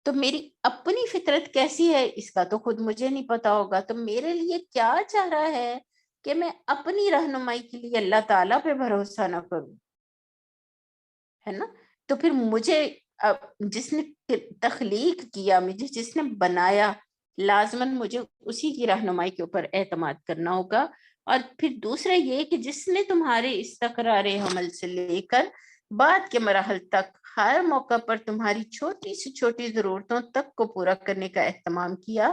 تو میری اپنی فطرت کیسی ہے اس کا تو خود مجھے نہیں پتا ہوگا، تو میرے لیے کیا چاہ رہا ہے کہ میں اپنی رہنمائی کے لیے اللہ تعالیٰ پہ بھروسہ نہ کروں، ہے نا؟ تو پھر مجھے جس نے تخلیق کیا، مجھے جس نے بنایا، لازماً مجھے اسی کی رہنمائی کے اوپر اعتماد کرنا ہوگا۔ اور پھر دوسرا یہ کہ جس نے تمہارے اس تکرار حمل سے لے کر بعد کے مراحل تک ہر موقع پر تمہاری چھوٹی سے چھوٹی ضرورتوں تک کو پورا کرنے کا اہتمام کیا،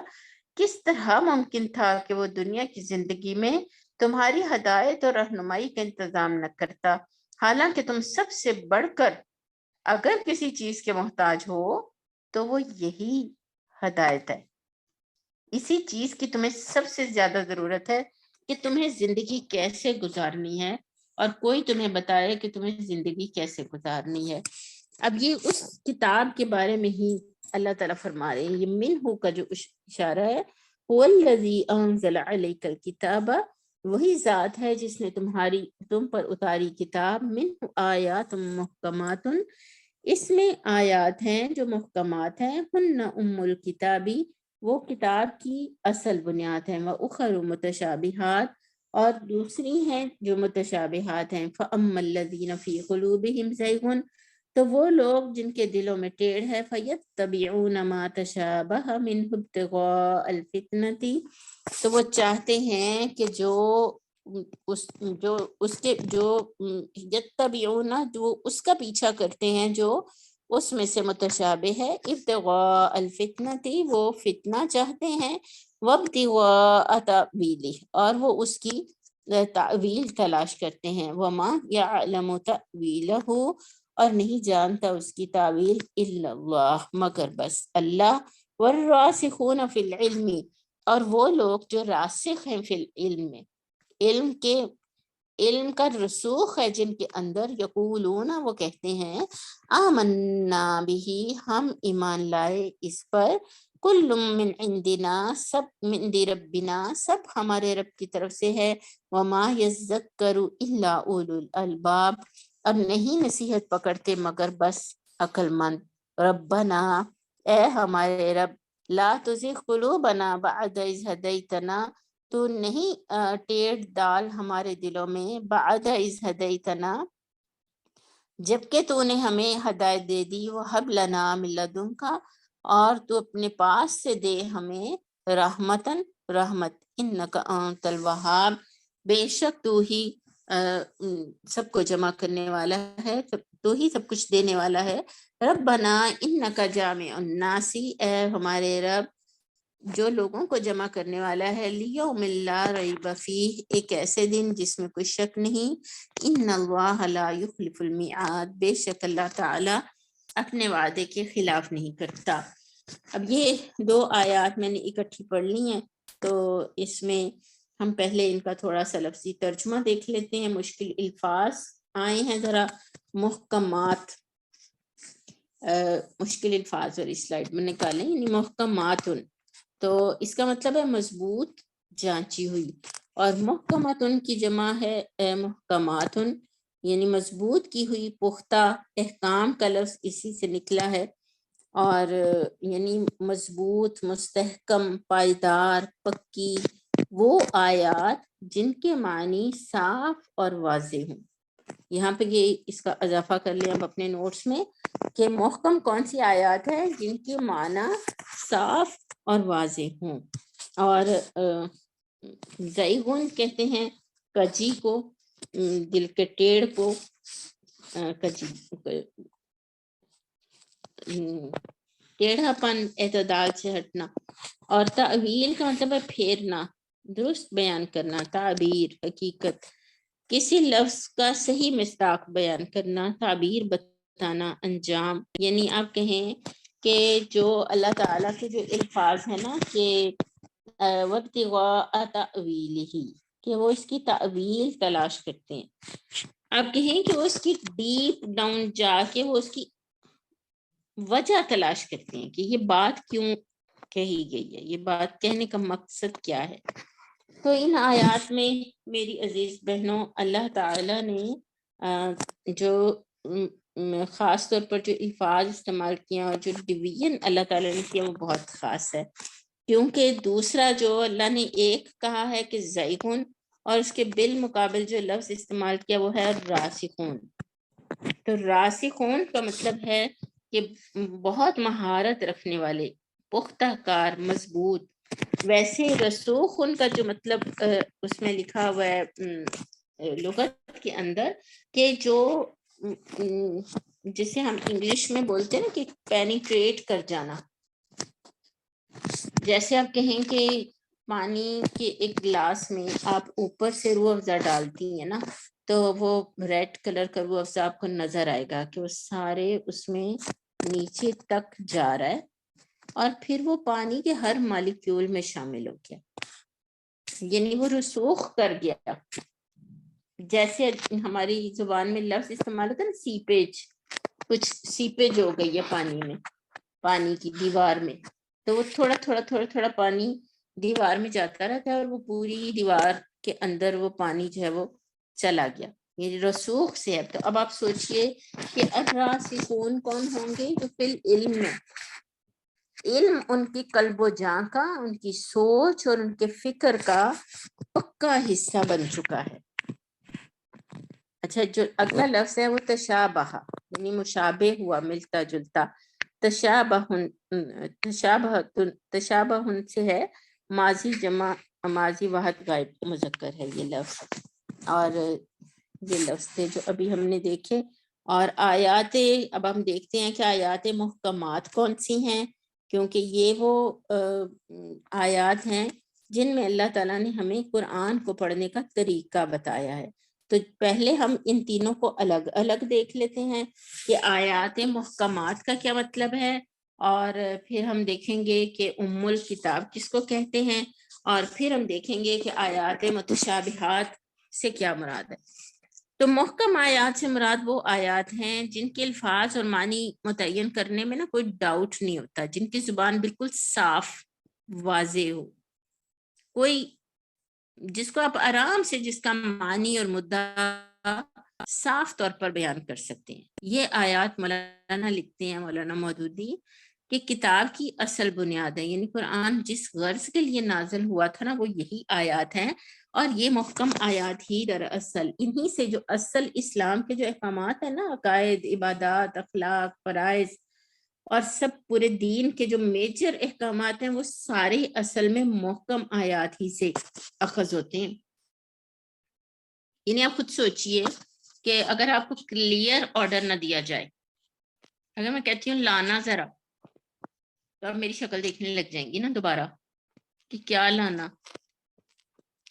کس طرح ممکن تھا کہ وہ دنیا کی زندگی میں تمہاری ہدایت اور رہنمائی کا انتظام نہ کرتا، حالانکہ تم سب سے بڑھ کر اگر کسی چیز کے محتاج ہو تو وہ یہی ہدایت ہے۔ اسی چیز کی تمہیں سب سے زیادہ ضرورت ہے کہ تمہیں زندگی کیسے گزارنی ہے، اور کوئی تمہیں بتائے کہ تمہیں زندگی کیسے گزارنی ہے۔ اب یہ اس کتاب کے بارے میں ہی اللہ تعالیٰ فرما رہے ہیں، یہ منہ کا جو اشارہ ہے، هو الذی انزل علیک الکتاب، وہی ذات ہے جس نے تم پر اتاری کتاب، منہ آیات محکمات، اس میں آیات ہیں جو محکمات ہیں، ہن ام الکتابی، وہ کتاب کی اصل بنیاد ہیں، وَأُخَرُ متشابہات، اور دوسری ہیں جو متشابہات ہیں، فَأَمَّا الَّذِينَ فِي قُلُوبِهِمْ زَيْغٌ، تو وہ لوگ جن کے دلوں میں ٹیڑھ ہے، فَيَتَّبِعُونَ مَا تَشَابَهَ مِنْهُ ابْتِغَاءَ الْفِتْنَةِ، تو وہ چاہتے ہیں کہ یتبعون، جو اس کا پیچھا کرتے ہیں جو اس میں سے متشابہ ہے، ابتغاء الفتنہ، وہ فتنہ چاہتے ہیں، وابتغاء تأویلہ، اور وہ اس کی تعویل تلاش کرتے ہیں، وما یعلم تأویلہ، اور نہیں جانتا اس کی تعویل الا اللہ، مگر بس اللہ، والراسخون فی العلم، اور وہ لوگ جو راسخ ہیں فی العلم میں، علم کا رسوخ ہے جن کے اندر، یقولون، وہ کہتے ہیں، آمنا بھی، ہم ایمان لائے اس پر، کل من عندنا، سب من عند ربنا، سب ہمارے رب کی طرف سے ہے، وما یذکر الا اولو الالباب، اور نہیں نصیحت پکڑتے مگر بس عقل مند، ربنا، اے ہمارے رب، لا تزغ قلوبنا بعد اذ ہدیتنا، تو نہیں ٹیڑھ ڈال ہمارے دلوں میں، بعد اذ ہدیتنا، جبکہ تو نے ہمیں ہدایت دے دی، وہب لنا من لدنک، اور تو اپنے پاس سے دے ہمیں رحمتن، رحمت، انک انت الوہاب، بے شک تو ہی سب کو جمع کرنے والا ہے، تو ہی سب کچھ دینے والا ہے، ربنا انک جامع الناس، اے ہمارے رب جو لوگوں کو جمع کرنے والا ہے، لیوم لا ریب فیہ، ایک ایسے دن جس میں کوئی شک نہیں، ان اللہ لا یخلف المیعاد، بے شک اللہ تعالی اپنے وعدے کے خلاف نہیں کرتا۔ اب یہ دو آیات میں نے اکٹھی پڑھ لی ہیں، تو اس میں ہم پہلے ان کا تھوڑا سا لفظی ترجمہ دیکھ لیتے ہیں۔ مشکل الفاظ آئے ہیں، ذرا محکمات، مشکل الفاظ اور سلائڈ میں نکالیں، یعنی محکمات، تو اس کا مطلب ہے مضبوط، جانچی ہوئی، اور محکماتن کی جمع ہے محکماتن، یعنی مضبوط کی ہوئی، پختہ، احکام کا لفظ اسی سے نکلا ہے، اور یعنی مضبوط، مستحکم، پائیدار، پکی، وہ آیات جن کے معنی صاف اور واضح ہوں۔ یہاں پہ یہ اس کا اضافہ کر لیں اب اپنے نوٹس میں کہ محکم کون سی آیات ہیں جن کے معنی صاف اور واضح ہوں، اور زیغن کہتے ہیں کجی کو، دل کے ٹیڑھ کو، کجی، ٹیڑھا پن، اعتدال سے ہٹنا، اور تعویل کا مطلب ہے پھیرنا، درست بیان کرنا، تعبیر، حقیقت، کسی لفظ کا صحیح مصداق بیان کرنا، تعبیر بتانا، انجام، یعنی آپ کہیں کہ جو اللہ تعالیٰ کے جو الفاظ ہیں نا کہ وابتغاء تأویلہ، کہ وہ اس کی تعویل تلاش کرتے ہیں، آپ کہیں کہ وہ اس کی ڈیپ ڈاؤن جا کے وہ اس کی وجہ تلاش کرتے ہیں کہ یہ بات کیوں کہی گئی ہے، یہ بات کہنے کا مقصد کیا ہے۔ تو ان آیات میں میری عزیز بہنوں اللہ تعالیٰ نے جو خاص طور پر جو الفاظ استعمال کیا اور جو ڈویژن اللہ تعالیٰ نے کیا وہ بہت خاص ہے، کیونکہ دوسرا جو اللہ نے ایک کہا ہے کہ زیغن، اور اس کے بالمقابل جو لفظ استعمال کیا وہ ہے راسخون۔ تو راسخون کا مطلب ہے کہ بہت مہارت رکھنے والے، پختہ کار، مضبوط۔ ویسے رسوخ ان کا جو مطلب اس میں لکھا ہوا ہے لغت کے اندر کہ جو جسے ہم انگلش میں بولتے ہیں نا کہ پینیٹریٹ کر جانا، جیسے آپ کہیں کہ پانی کے ایک گلاس میں آپ اوپر سے روح افزا ڈالتی ہیں نا، تو وہ ریڈ کلر کا روح افزا آپ کو نظر آئے گا کہ وہ سارے اس میں نیچے تک جا رہا ہے اور پھر وہ پانی کے ہر مالیکیول میں شامل ہو گیا، یعنی وہ رسوخ کر گیا۔ جیسے ہماری زبان میں لفظ استعمال ہوتا ہے نا سیپیج، کچھ سیپیج ہو گئی ہے پانی میں، پانی کی دیوار میں، تو وہ تھوڑا تھوڑا تھوڑا تھوڑا پانی دیوار میں جاتا رہتا ہے اور وہ پوری دیوار کے اندر وہ پانی جو ہے وہ چلا گیا، یہ رسوخ سے ہے۔ تو اب آپ سوچئے کہ الراسخون کون ہوں گے؟ جو فی العلم میں، علم ان کی قلب و جاں کا، ان کی سوچ اور ان کے فکر کا پکا حصہ بن چکا ہے۔ اچھا، جو اگلا لفظ ہے وہ تشابہ، یعنی مشابہ ہوا، ملتا جلتا۔ تشابہ سے ہے ماضی جمع، ماضی واحد غائب مذکر ہے یہ لفظ، اور یہ لفظ تھے جو ابھی ہم نے دیکھے۔ اور آیات، اب ہم دیکھتے ہیں کہ آیات محکمات کون سی ہیں، کیونکہ یہ وہ آیات ہیں جن میں اللہ تعالیٰ نے ہمیں قرآن کو پڑھنے کا طریقہ بتایا ہے۔ تو پہلے ہم ان تینوں کو الگ الگ دیکھ لیتے ہیں کہ آیات محکمات کا کیا مطلب ہے، اور پھر ہم دیکھیں گے کہ ام الکتاب کس کو کہتے ہیں، اور پھر ہم دیکھیں گے کہ آیات متشابہات سے کیا مراد ہے۔ تو محکم آیات سے مراد وہ آیات ہیں جن کے الفاظ اور معنی متعین کرنے میں نا کوئی ڈاؤٹ نہیں ہوتا، جن کی زبان بالکل صاف واضح ہو، کوئی جس کو آپ آرام سے جس کا معنی اور مدعا صاف طور پر بیان کر سکتے ہیں۔ یہ آیات مولانا لکھتے ہیں، مولانا مودودی، کہ کتاب کی اصل بنیاد ہے، یعنی قرآن جس غرض کے لیے نازل ہوا تھا نا وہ یہی آیات ہیں، اور یہ محکم آیات ہی دراصل انہی سے جو اصل اسلام کے جو احکامات ہیں نا، عقائد، عبادات، اخلاق، فرائض اور سب پورے دین کے جو میجر احکامات ہیں وہ سارے اصل میں محکم آیات ہی سے اخذ ہوتے ہیں۔ یعنی آپ خود سوچئے کہ اگر آپ کو کلیئر آرڈر نہ دیا جائے، اگر میں کہتی ہوں لانا ذرا، تو آپ میری شکل دیکھنے لگ جائیں گی نا دوبارہ کہ کیا لانا،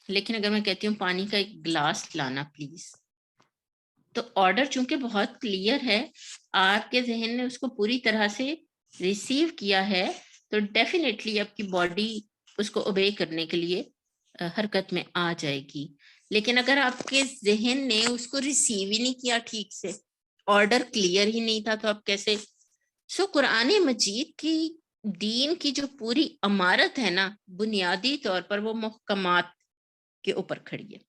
لیکن اگر میں کہتی ہوں پانی کا ایک گلاس لانا پلیز، تو آرڈر چونکہ بہت کلیئر ہے، آپ کے ذہن نے اس کو پوری طرح سے ریسیو کیا ہے، تو ڈیفینیٹلی آپ کی باڈی اس کو اوبے کرنے کے لیے حرکت میں آ جائے گی۔ لیکن اگر آپ کے ذہن نے اس کو ریسیو ہی نہیں کیا ٹھیک سے، آرڈر کلیئر ہی نہیں تھا، تو آپ کیسے؟ قرآن مجید کی دین کی جو پوری عمارت ہے نا، بنیادی طور پر وہ محکمات کے اوپر کھڑی ہے۔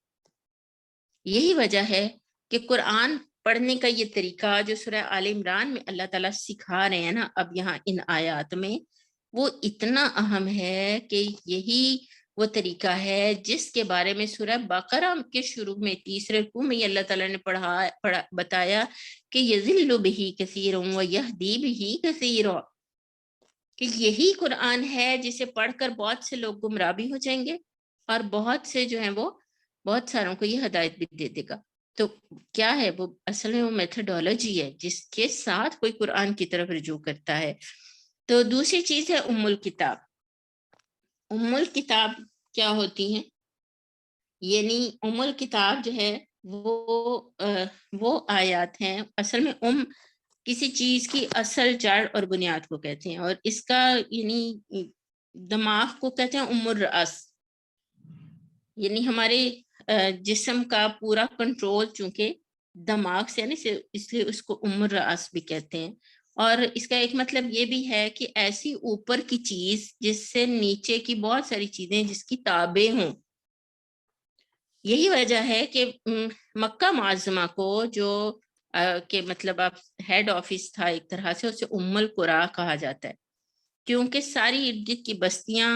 یہی وجہ ہے کہ قرآن پڑھنے کا یہ طریقہ جو سورہ آل عمران میں اللہ تعالیٰ سکھا رہے ہیں نا اب یہاں ان آیات میں، وہ اتنا اہم ہے کہ یہی وہ طریقہ ہے جس کے بارے میں سورہ بقرہ کے شروع میں تیسرے رکوع میں اللہ تعالیٰ نے بتایا کہ یضل بہ کثیر ویہدی بہ کثیر، کہ یہی قرآن ہے جسے پڑھ کر بہت سے لوگ گمراہ بھی ہو جائیں گے اور بہت سے جو ہیں وہ بہت ساروں کو یہ ہدایت بھی دے دے گا۔ تو کیا ہے وہ؟ اصل میں وہ میتھڈولوجی ہے جس کے ساتھ کوئی قرآن کی طرف رجوع کرتا ہے۔ تو دوسری چیز ہے ام الکتاب۔ ام الکتاب کیا ہوتی ہیں؟ یعنی ام الکتاب جو ہے وہ آیات ہیں، اصل میں کسی چیز کی اصل جڑ اور بنیاد کو کہتے ہیں، اور اس کا یعنی دماغ کو کہتے ہیں ام الرأس، یعنی ہمارے جسم کا پورا کنٹرول چونکہ دماغ سے ہے نا، اس لیے اس کو ام الرأس بھی کہتے ہیں۔ اور اس کا ایک مطلب یہ بھی ہے کہ ایسی اوپر کی چیز جس سے نیچے کی بہت ساری چیزیں جس کی تابع ہوں، یہی وجہ ہے کہ مکہ معظمہ کو جو کہ مطلب اب ہیڈ آفس تھا ایک طرح سے، اسے ام القریٰ کہا جاتا ہے، کیونکہ ساری ارد گرد کی بستیاں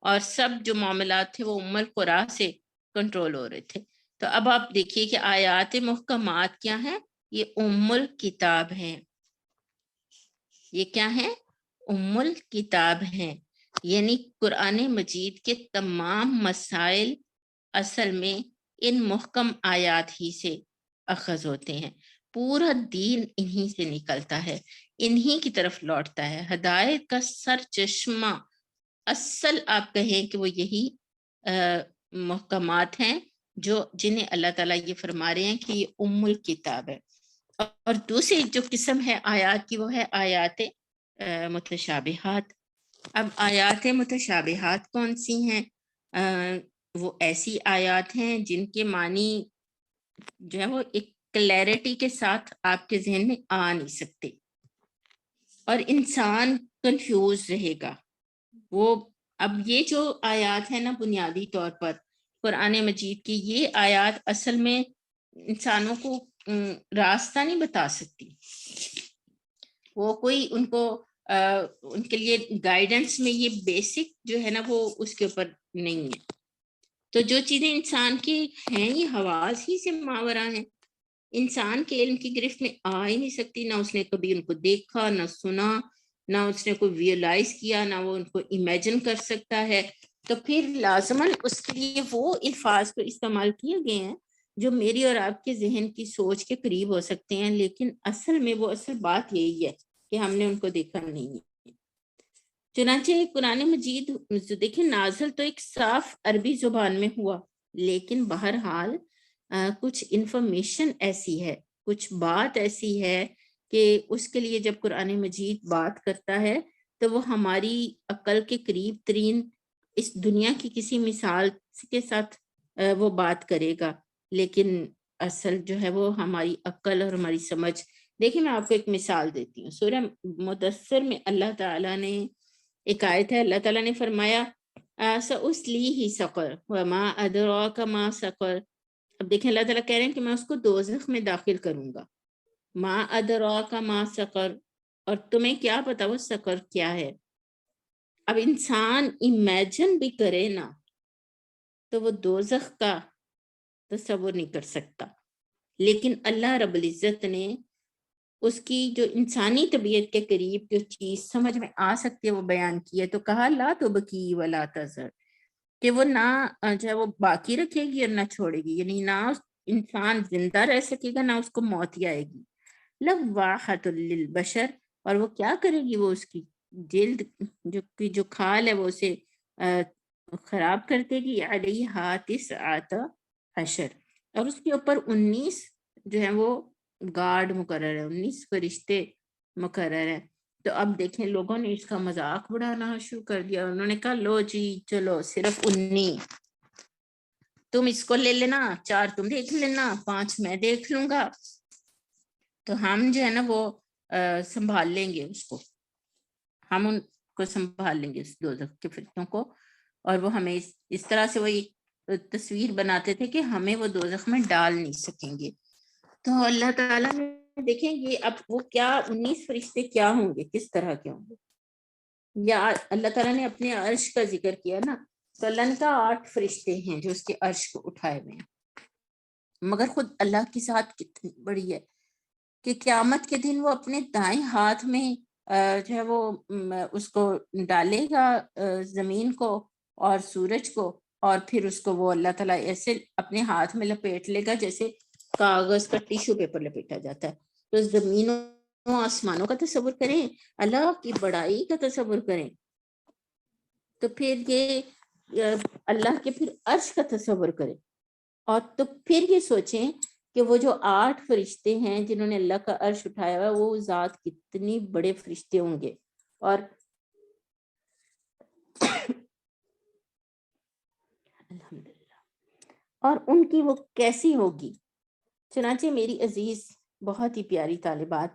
اور سب جو معاملات تھے وہ ام القریٰ سے کنٹرول ہو رہے تھے۔ تو اب آپ دیکھیے کہ آیات محکمات کیا ہیں، یہ ام الکتاب ہیں۔ یہ کیا ہیں؟ ام الکتاب ہیں، یعنی قرآن مجید کے تمام مسائل اصل میں ان محکم آیات ہی سے اخذ ہوتے ہیں۔ پورا دین انہی سے نکلتا ہے، انہی کی طرف لوٹتا ہے۔ ہدایت کا سر چشمہ اصل آپ کہیں کہ وہ یہی محکمات ہیں جو جنہیں اللہ تعالیٰ یہ فرما رہے ہیں کہ یہ ام الکتاب ہے۔ اور دوسری جو قسم ہے آیات کی وہ ہے آیات متشابہات۔ اب آیات متشابہات کون سی ہیں؟ وہ ایسی آیات ہیں جن کے معنی جو ہے وہ ایک کلیئرٹی کے ساتھ آپ کے ذہن میں آ نہیں سکتے اور انسان کنفیوز رہے گا۔ وہ اب یہ جو آیات ہیں نا، بنیادی طور پر قرآن مجید کی یہ آیات اصل میں انسانوں کو راستہ نہیں بتا سکتی، وہ کوئی ان کو ان کے لیے گائیڈنس میں یہ بیسک جو ہے نا وہ اس کے اوپر نہیں ہے۔ تو جو چیزیں انسان کی ہیں یہ حواس ہی سے ماورا ہیں، انسان کے علم کی گرفت میں آ ہی نہیں سکتی، نہ اس نے کبھی ان کو دیکھا، نہ سنا، نہ اس نے کوئی ویئلائز کیا، نہ وہ ان کو امیجن کر سکتا ہے۔ تو پھر لازماً اس کے لیے وہ الفاظ کو استعمال کیے گئے ہیں جو میری اور آپ کے ذہن کی سوچ کے قریب ہو سکتے ہیں، لیکن اصل میں وہ اصل بات یہی ہے کہ ہم نے ان کو دیکھا نہیں ہے۔ چنانچہ قرآن مجید دیکھیں نازل تو ایک صاف عربی زبان میں ہوا، لیکن بہرحال کچھ انفارمیشن ایسی ہے، کچھ بات ایسی ہے کہ اس کے لیے جب قرآن مجید بات کرتا ہے تو وہ ہماری عقل کے قریب ترین اس دنیا کی کسی مثال کے ساتھ وہ بات کرے گا، لیکن اصل جو ہے وہ ہماری عقل اور ہماری سمجھ۔ دیکھیں میں آپ کو ایک مثال دیتی ہوں، سورہ مدثر میں اللہ تعالیٰ نے ایک آیت ہے، اللہ تعالیٰ نے فرمایا سَأُصْلِيهِ سَقَرَ وَمَا أَدْرَاكَ مَا سَقَرَ۔ اب دیکھیں اللہ تعالیٰ کہہ رہے ہیں کہ میں اس کو دوزخ میں داخل کروں گا، ما ادراک ما سقر، اور تمہیں کیا پتا وہ سقر کیا ہے۔ اب انسان امیجن بھی کرے نا تو وہ دوزخ کا تصور نہیں کر سکتا، لیکن اللہ رب العزت نے اس کی جو انسانی طبیعت کے قریب جو چیز سمجھ میں آ سکتی ہے وہ بیان کی ہے۔ تو کہا لا تبکی ولا تذر، کہ وہ نہ جو ہے وہ باقی رکھے گی اور نہ چھوڑے گی، یعنی نہ انسان زندہ رہ سکے گا نہ اس کو موت ہی آئے گی۔ لواحۃ للبشر، اور وہ کیا کرے گی، وہ اس کی جلد جو کھال ہے وہ اسے خراب کر دے گی۔ علیہا تسعۃ عشر، اور اس کے اوپر 19 جو ہے وہ گارڈ مقرر ہے، 19 فرشتے مقرر ہیں۔ تو اب دیکھیں لوگوں نے اس کا مذاق اڑانا شروع کر دیا، انہوں نے کہا لو جی چلو صرف 19 تم اس کو لے لینا، 4 تم دیکھ لینا، 5 میں دیکھ لوں گا، تو ہم جو ہے نا وہ سنبھال لیں گے اس کو، ہم ان کو سنبھال لیں گے اس دوزخ کے فرشتوں کو۔ اور وہ ہمیں اس طرح سے وہ ایک تصویر بناتے تھے کہ ہمیں وہ دوزخ میں ڈال نہیں سکیں گے۔ تو اللہ تعالیٰ نے دیکھیں یہ اب وہ کیا 19 فرشتے کیا ہوں گے، کس طرح کے ہوں گے، یا اللہ تعالیٰ نے اپنے عرش کا ذکر کیا نا، تو اللہ نے کہا 8 فرشتے ہیں جو اس کے عرش کو اٹھائے ہوئے ہیں، مگر خود اللہ کی ذات کتنی بڑی ہے کہ قیامت کے دن وہ اپنے دائیں ہاتھ میں جو ہے وہ اس کو ڈالے گا زمین کو اور سورج کو، اور پھر اس کو وہ اللہ تعالیٰ ایسے اپنے ہاتھ میں لپیٹ لے گا جیسے کاغذ کا ٹیشو پیپر لپیٹا جاتا ہے۔ تو زمینوں آسمانوں کا تصور کریں، اللہ کی بڑائی کا تصور کریں، تو پھر یہ اللہ کے پھر عرش کا تصور کریں، اور تو پھر یہ سوچیں کہ وہ جو 8 فرشتے ہیں جنہوں نے اللہ کا عرش اٹھایا ہوا وہ ذات کتنی بڑے فرشتے ہوں گے، اور الحمدللہ، اور ان کی وہ کیسی ہوگی۔ چنانچہ میری عزیز بہت ہی پیاری طالبات،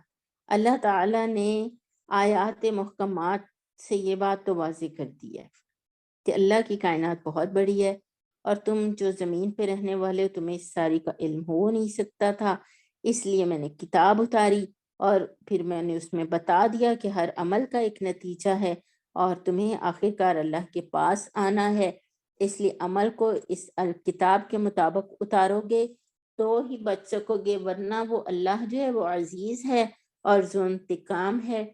اللہ تعالیٰ نے آیات محکمات سے یہ بات تو واضح کر دی ہے کہ اللہ کی کائنات بہت بڑی ہے، اور تم جو زمین پہ رہنے والے ہو تمہیں اس ساری کا علم ہو نہیں سکتا تھا، اس لیے میں نے کتاب اتاری اور پھر میں نے اس میں بتا دیا کہ ہر عمل کا ایک نتیجہ ہے اور تمہیں آخرکار اللہ کے پاس آنا ہے، اس لیے عمل کو اس کتاب کے مطابق اتارو گے تو ہی بچ سکو گے، ورنہ وہ اللہ جو ہے وہ عزیز ہے اور ذو انتقام ہے۔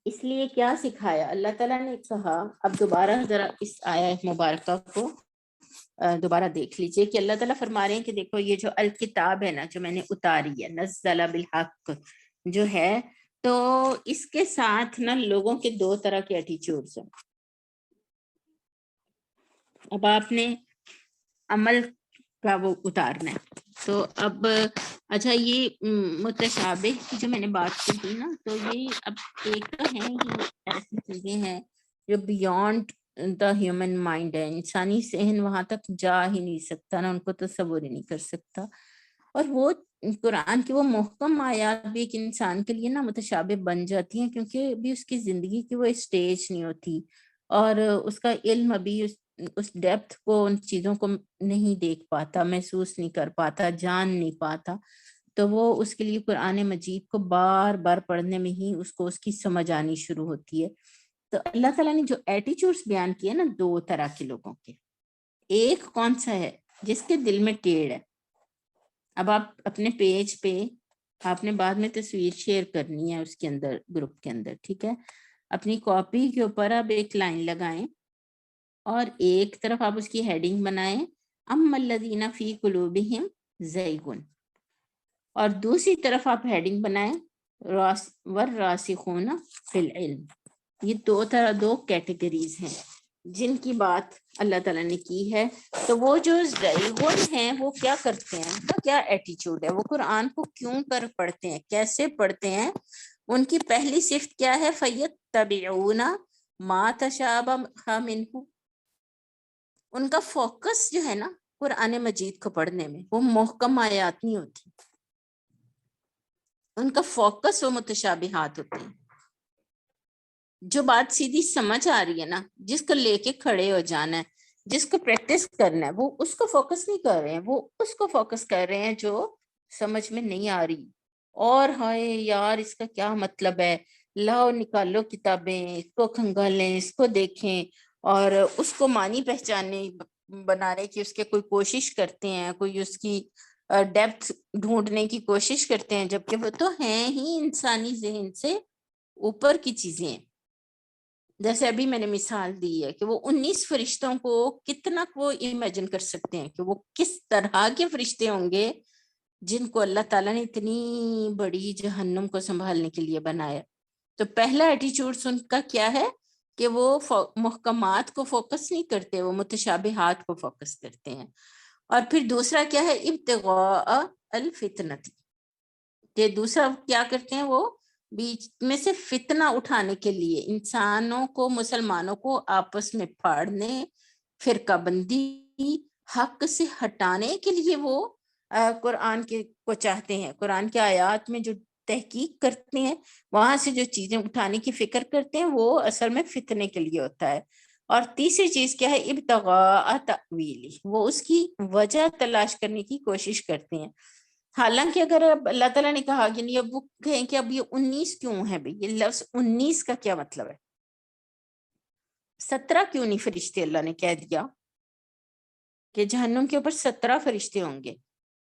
اس لیے کیا سکھایا اللہ تعالیٰ نے کہا، اب دوبارہ ذرا اس آیت مبارکہ کو دوبارہ دیکھ لیجئے کہ اللہ تعالیٰ فرما رہے ہیں کہ دیکھو یہ جو الکتاب ہے نا جو میں نے اتاری ہے، نزل بالحق جو ہے، تو اس کے ساتھ نا لوگوں کے دو طرح کے ایٹیچیوڈز ہیں۔ اب آپ نے عمل کا وہ اتارنا ہے، تو اب اچھا یہ متشابہ کی جو میں نے بات کی تھی نا، تو یہ اب ایک تو ہے یہ ایسی چیزیں ہیں جو بیونڈ دا ہیومن مائنڈ ہے، انسانی ذہن وہاں تک جا ہی نہیں سکتا نا، ان کو تصور ہی نہیں کر سکتا، اور وہ قرآن کی وہ محکم آیات بھی ایک انسان کے لیے نا متشابہ بن جاتی ہیں، کیونکہ ابھی اس کی زندگی کی وہ اسٹیج نہیں ہوتی اور اس کا علم ابھی اس ڈیپتھ کو، ان چیزوں کو نہیں دیکھ پاتا، محسوس نہیں کر پاتا، جان نہیں پاتا، تو وہ اس کے لیے قرآن مجید کو بار بار پڑھنے میں ہی اس کو اس کی سمجھ آنی شروع ہوتی ہے۔ تو اللہ تعالیٰ نے جو ایٹیچیوڈز بیان کیے نا دو طرح کے لوگوں کے، ایک کون سا ہے جس کے دل میں ٹیڑھ ہے۔ اب آپ اپنے پیج پہ آپ نے بعد میں تصویر شیئر کرنی ہے اس کے اندر، گروپ کے اندر، ٹھیک ہے، اپنی کاپی کے اوپر آپ ایک لائن لگائیں اور ایک طرف آپ اس کی ہیڈنگ بنائیں اما الذین فی قلوبہم زیغ، اور دوسری طرف آپ ہیڈنگ بنائیں والراسخون فی العلم۔ یہ دو کیٹیگریز ہیں جن کی بات اللہ تعالیٰ نے کی ہے۔ تو وہ جو زیغون ہیں وہ کیا کرتے ہیں، ان کا کیا ایٹیچیوڈ ہے، وہ قرآن کو کیوں کر پڑھتے ہیں، کیسے پڑھتے ہیں، ان کی پہلی صفت کیا ہے، فَيَتَّبِعُونَ مَا تَشَابَهَ مِنْهُ، ان کا فوکس جو ہے نا قرآن مجید کو پڑھنے میں وہ محکم آیات نہیں ہوتی، ان کا فوکس وہ متشابہات ہوتے ہیں۔ جو بات سیدھی سمجھ آ رہی ہے نا، جس کو لے کے کھڑے ہو جانا ہے، جس کو پریکٹس کرنا ہے، وہ اس کو فوکس نہیں کر رہے ہیں، وہ اس کو فوکس کر رہے ہیں جو سمجھ میں نہیں آ رہی، اور ہائے یار اس کا کیا مطلب ہے، لاؤ نکالو کتابیں، اس کو کھنگالیں، اس کو دیکھیں اور اس کو معنی پہچاننے بنانے کی اس کے کوئی کوشش کرتے ہیں، کوئی اس کی ڈیپتھ ڈھونڈنے کی کوشش کرتے ہیں، جبکہ وہ تو ہیں ہی انسانی ذہن سے اوپر کی چیزیں ہیں۔ جیسے ابھی میں نے مثال دی ہے کہ وہ 19 فرشتوں کو کتنا وہ امیجن کر سکتے ہیں کہ وہ کس طرح کے فرشتے ہوں گے جن کو اللہ تعالیٰ نے اتنی بڑی جہنم کو سنبھالنے کے لیے بنایا۔ تو پہلا ایٹیچیوڈ ان کا کیا ہے کہ وہ محکمات کو فوکس نہیں کرتے، وہ متشابہات کو فوکس کرتے ہیں۔ اور پھر دوسرا کیا ہے، ابتغاء الفتنۃ، کہ دوسرا کیا کرتے ہیں، وہ بیچ میں سے فتنہ اٹھانے کے لیے، انسانوں کو، مسلمانوں کو آپس میں پھاڑنے، فرقہ بندی، حق سے ہٹانے کے لیے وہ قرآن کو چاہتے ہیں، قرآن کے آیات میں جو تحقیق کرتے ہیں، وہاں سے جو چیزیں اٹھانے کی فکر کرتے ہیں، وہ اصل میں فتنے کے لیے ہوتا ہے۔ اور تیسری چیز کیا ہے، ابتغاء تأویلی، وہ اس کی وجہ تلاش کرنے کی کوشش کرتے ہیں۔ حالانکہ اگر اب اللہ تعالیٰ نے کہا کہ نہیں، اب وہ کہیں کہ اب یہ 19 کیوں ہے بھئی، یہ لفظ 19 کا کیا مطلب ہے، 17 کیوں نہیں فرشتے اللہ نے کہہ دیا کہ جہنم کے اوپر 17 فرشتے ہوں گے،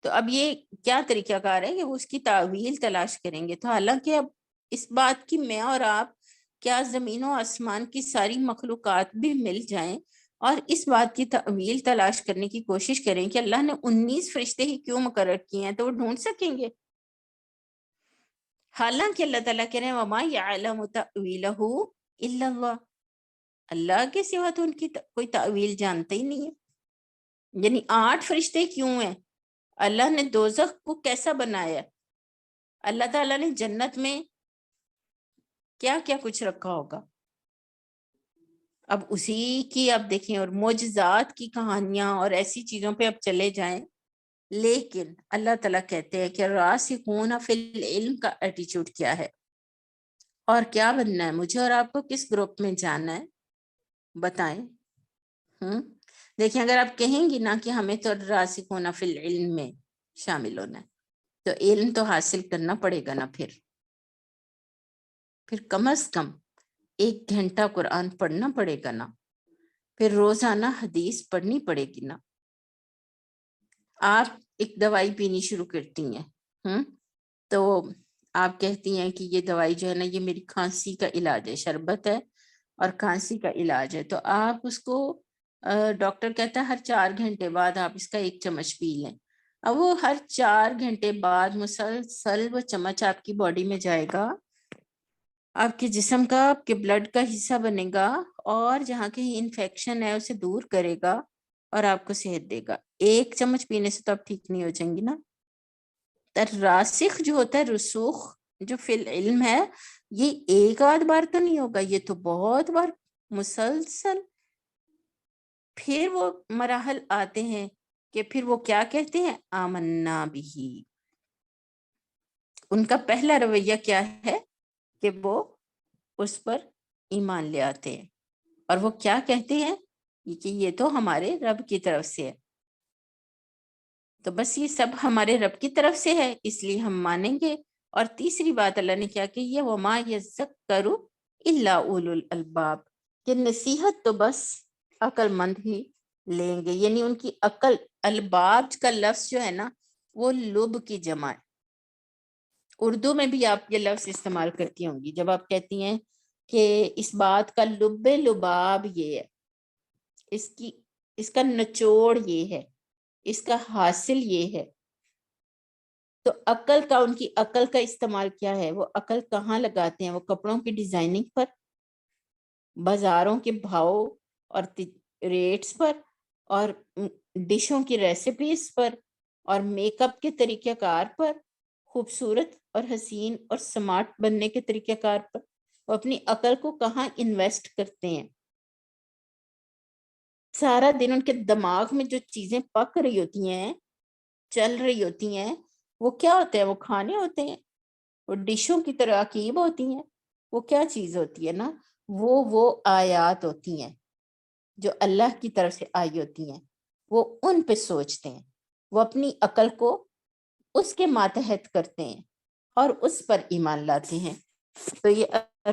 تو اب یہ کیا طریقہ کار ہے کہ وہ اس کی تعویل تلاش کریں گے۔ تو حالانکہ اب اس بات کی میں اور آپ، کیا زمین و آسمان کی ساری مخلوقات بھی مل جائیں اور اس بات کی تعویل تلاش کرنے کی کوشش کریں کہ اللہ نے 19 فرشتے ہی کیوں مقرر کیے ہیں، تو وہ ڈھونڈ سکیں گے؟ حالانکہ اللہ تعالیٰ کہہ رہے ہیں وَمَا يَعْلَمُ تَأْوِيلَهُ إِلَّا اللَّهُ، اللہ کے سوا تو ان کی کوئی تعویل جانتا ہی نہیں ہے۔ یعنی 8 فرشتے کیوں ہیں، اللہ نے دوزخ کو کیسا بنایا، اللہ تعالیٰ نے جنت میں کیا کیا کچھ رکھا ہوگا، اب اسی کی آپ دیکھیں، اور معجزات کی کہانیاں اور ایسی چیزوں پہ اب چلے جائیں۔ لیکن اللہ تعالیٰ کہتے ہیں کہ راسخون فی العلم کا ایٹیچیوڈ کیا ہے، اور کیا بننا ہے، مجھے اور آپ کو کس گروپ میں جانا ہے، بتائیں۔ دیکھیں اگر آپ کہیں گی نا کہ ہمیں تو راسخون فی العلم میں شامل ہونا ہے تو علم تو حاصل کرنا پڑے گا نا، پھر کم از کم 1 گھنٹہ قرآن پڑھنا پڑے گا نا، پھر روزانہ حدیث پڑھنی پڑے گی نا۔ آپ ایک دوائی پینی شروع کرتی ہیں، تو آپ کہتی ہیں کہ یہ دوائی جو ہے نا یہ میری کھانسی کا علاج ہے، شربت ہے اور کھانسی کا علاج ہے، تو آپ اس کو ڈاکٹر کہتا ہے ہر 4 گھنٹے بعد آپ اس کا 1 چمچ پی لیں۔ اب وہ ہر 4 گھنٹے بعد مسلسل وہ چمچ آپ کی باڈی میں جائے گا، آپ کے جسم کا، آپ کے بلڈ کا حصہ بنے گا، اور جہاں کہیں انفیکشن ہے اسے دور کرے گا اور آپ کو صحت دے گا۔ 1 چمچ پینے سے تو آپ ٹھیک نہیں ہو جائیں گی نا۔ راسخ جو ہوتا ہے، رسوخ جو فی العلم ہے، یہ 1 آدھ بار تو نہیں ہوگا، یہ تو بہت بار مسلسل۔ پھر وہ مراحل آتے ہیں کہ پھر وہ کیا کہتے ہیں، آمنا بھی۔ ان کا پہلا رویہ کیا ہے کہ وہ اس پر ایمان لے آتے ہیں، اور وہ کیا کہتے ہیں کہ یہ تو ہمارے رب کی طرف سے ہے۔ تو بس یہ سب ہمارے رب کی طرف سے ہے، اس لیے ہم مانیں گے۔ اور تیسری بات اللہ نے کیا کہی ہے، وَمَا يَذَّكَّرُ إِلَّا أُولُو الْأَلْبَابِ، کہ نصیحت تو بس عقل مند ہی لیں گے، یعنی ان کی عقل۔ الباب کا لفظ جو ہے نا وہ لب کی جمع ہے۔ اردو میں بھی آپ یہ لفظ استعمال کرتی ہوں گی جب آپ کہتی ہیں کہ اس بات کا لب لباب یہ ہے، اس کا نچوڑ یہ ہے، اس کا حاصل یہ ہے۔ تو عقل کا، ان کی عقل کا استعمال کیا ہے، وہ عقل کہاں لگاتے ہیں؟ وہ کپڑوں کی ڈیزائننگ پر، بازاروں کے بھاؤ اور ریٹس پر، اور ڈشوں کی ریسیپیز پر، اور میک اپ کے طریقہ کار پر، خوبصورت اور حسین اور سمارٹ بننے کے طریقہ کار پر۔ وہ اپنی عقل کو کہاں انویسٹ کرتے ہیں؟ سارا دن ان کے دماغ میں جو چیزیں پک رہی ہوتی ہیں، چل رہی ہوتی ہیں، وہ کیا ہوتے ہیں؟ وہ کھانے ہوتے ہیں، وہ ڈشوں کی تراکیب ہوتی ہیں، وہ کیا چیز ہوتی ہے نا، وہ آیات ہوتی ہیں جو اللہ کی طرف سے آئی ہوتی ہیں۔ وہ ان پہ سوچتے ہیں، وہ اپنی عقل کو اس کے ماتحت کرتے ہیں اور اس پر ایمان لاتے ہیں۔ تو یہ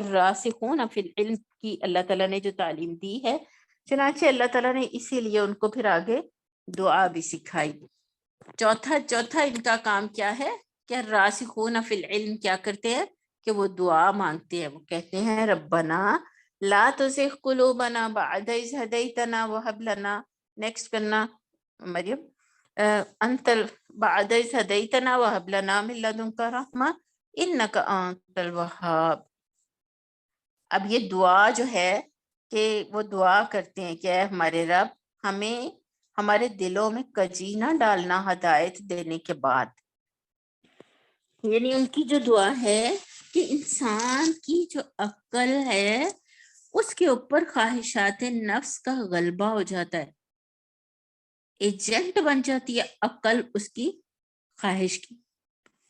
راسخون فی العلم کی اللہ تعالیٰ نے جو تعلیم دی ہے، چنانچہ اللہ تعالیٰ نے اسی لیے ان کو پھر آگے دعا بھی سکھائی۔ چوتھا ان کا کام کیا ہے کہ راسخون فی العلم کیا کرتے ہیں کہ وہ دعا مانگتے ہیں۔ وہ کہتے ہیں ربنا لا تزغ قلوبنا بعد اذ ہدیتنا وہب لنا، نیکسٹ کرنا مریم، انت بعد اذ ہدیتنا وہب لنا من لدنک رحمہ انک انت الوہاب۔ اب یہ دعا جو ہے کہ وہ دعا کرتے ہیں کہ اے ہمارے رب، ہمیں ہمارے دلوں میں کجی نہ ڈالنا ہدایت دینے کے بعد۔ یعنی ان کی جو دعا ہے کہ انسان کی جو عقل ہے اس کے اوپر خواہشات نفس کا غلبہ ہو جاتا ہے، ایجنٹ بن جاتی ہے عقل اس کی خواہش کی،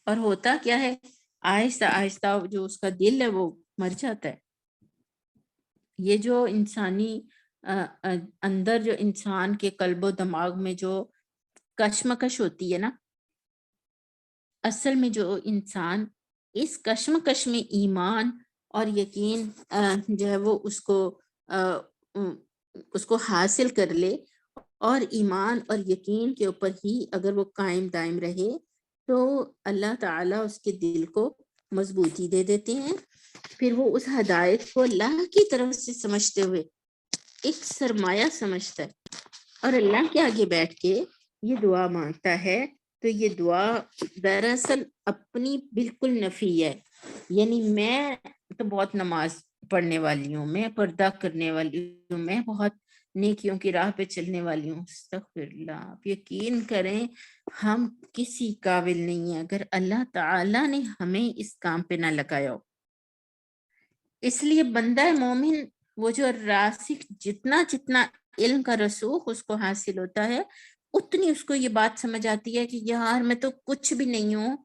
اور ہوتا کیا ہے، آہستہ آہستہ جو اس کا دل ہے وہ مر جاتا ہے۔ یہ جو انسانی اندر جو انسان کے قلب و دماغ میں جو کشمکش ہوتی ہے نا، اصل میں جو انسان اس کشمکش میں ایمان اور یقین جو ہے وہ اس کو حاصل کر لے، اور ایمان اور یقین کے اوپر ہی اگر وہ قائم دائم رہے، تو اللہ تعالیٰ اس کے دل کو مضبوطی دے دیتے ہیں۔ پھر وہ اس ہدایت کو اللہ کی طرف سے سمجھتے ہوئے ایک سرمایہ سمجھتا ہے، اور اللہ کے آگے بیٹھ کے یہ دعا مانگتا ہے۔ تو یہ دعا دراصل اپنی بالکل نفی ہے، یعنی میں تو بہت نماز پڑھنے والی ہوں، میں پردہ کرنے والی ہوں، میں بہت نیکیوں کی راہ پہ چلنے والی ہوں، استغفر اللہ۔ آپ یقین کریں ہم کسی قابل نہیں ہیں اگر اللہ تعالیٰ نے ہمیں اس کام پہ نہ لگایا ہو۔ اس لیے بندہ مومن وہ جو راسخ، جتنا علم کا رسوخ اس کو حاصل ہوتا ہے، اتنی اس کو یہ بات سمجھ آتی ہے کہ یار میں تو کچھ بھی نہیں ہوں،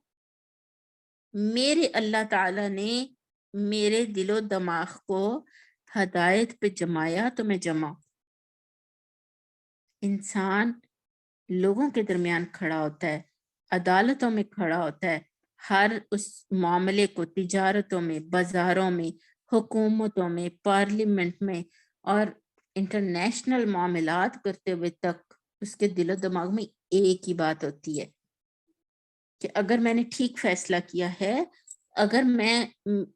میرے اللہ تعالیٰ نے میرے دل و دماغ کو ہدایت پہ جمایا تو میں جمع۔ انسان لوگوں کے درمیان کھڑا ہوتا ہے، عدالتوں میں کھڑا ہوتا ہے، ہر اس معاملے کو تجارتوں میں، بازاروں میں، حکومتوں میں، پارلیمنٹ میں اور انٹرنیشنل معاملات کرتے ہوئے تک اس کے دل و دماغ میں ایک ہی بات ہوتی ہے کہ اگر میں نے ٹھیک فیصلہ کیا ہے، اگر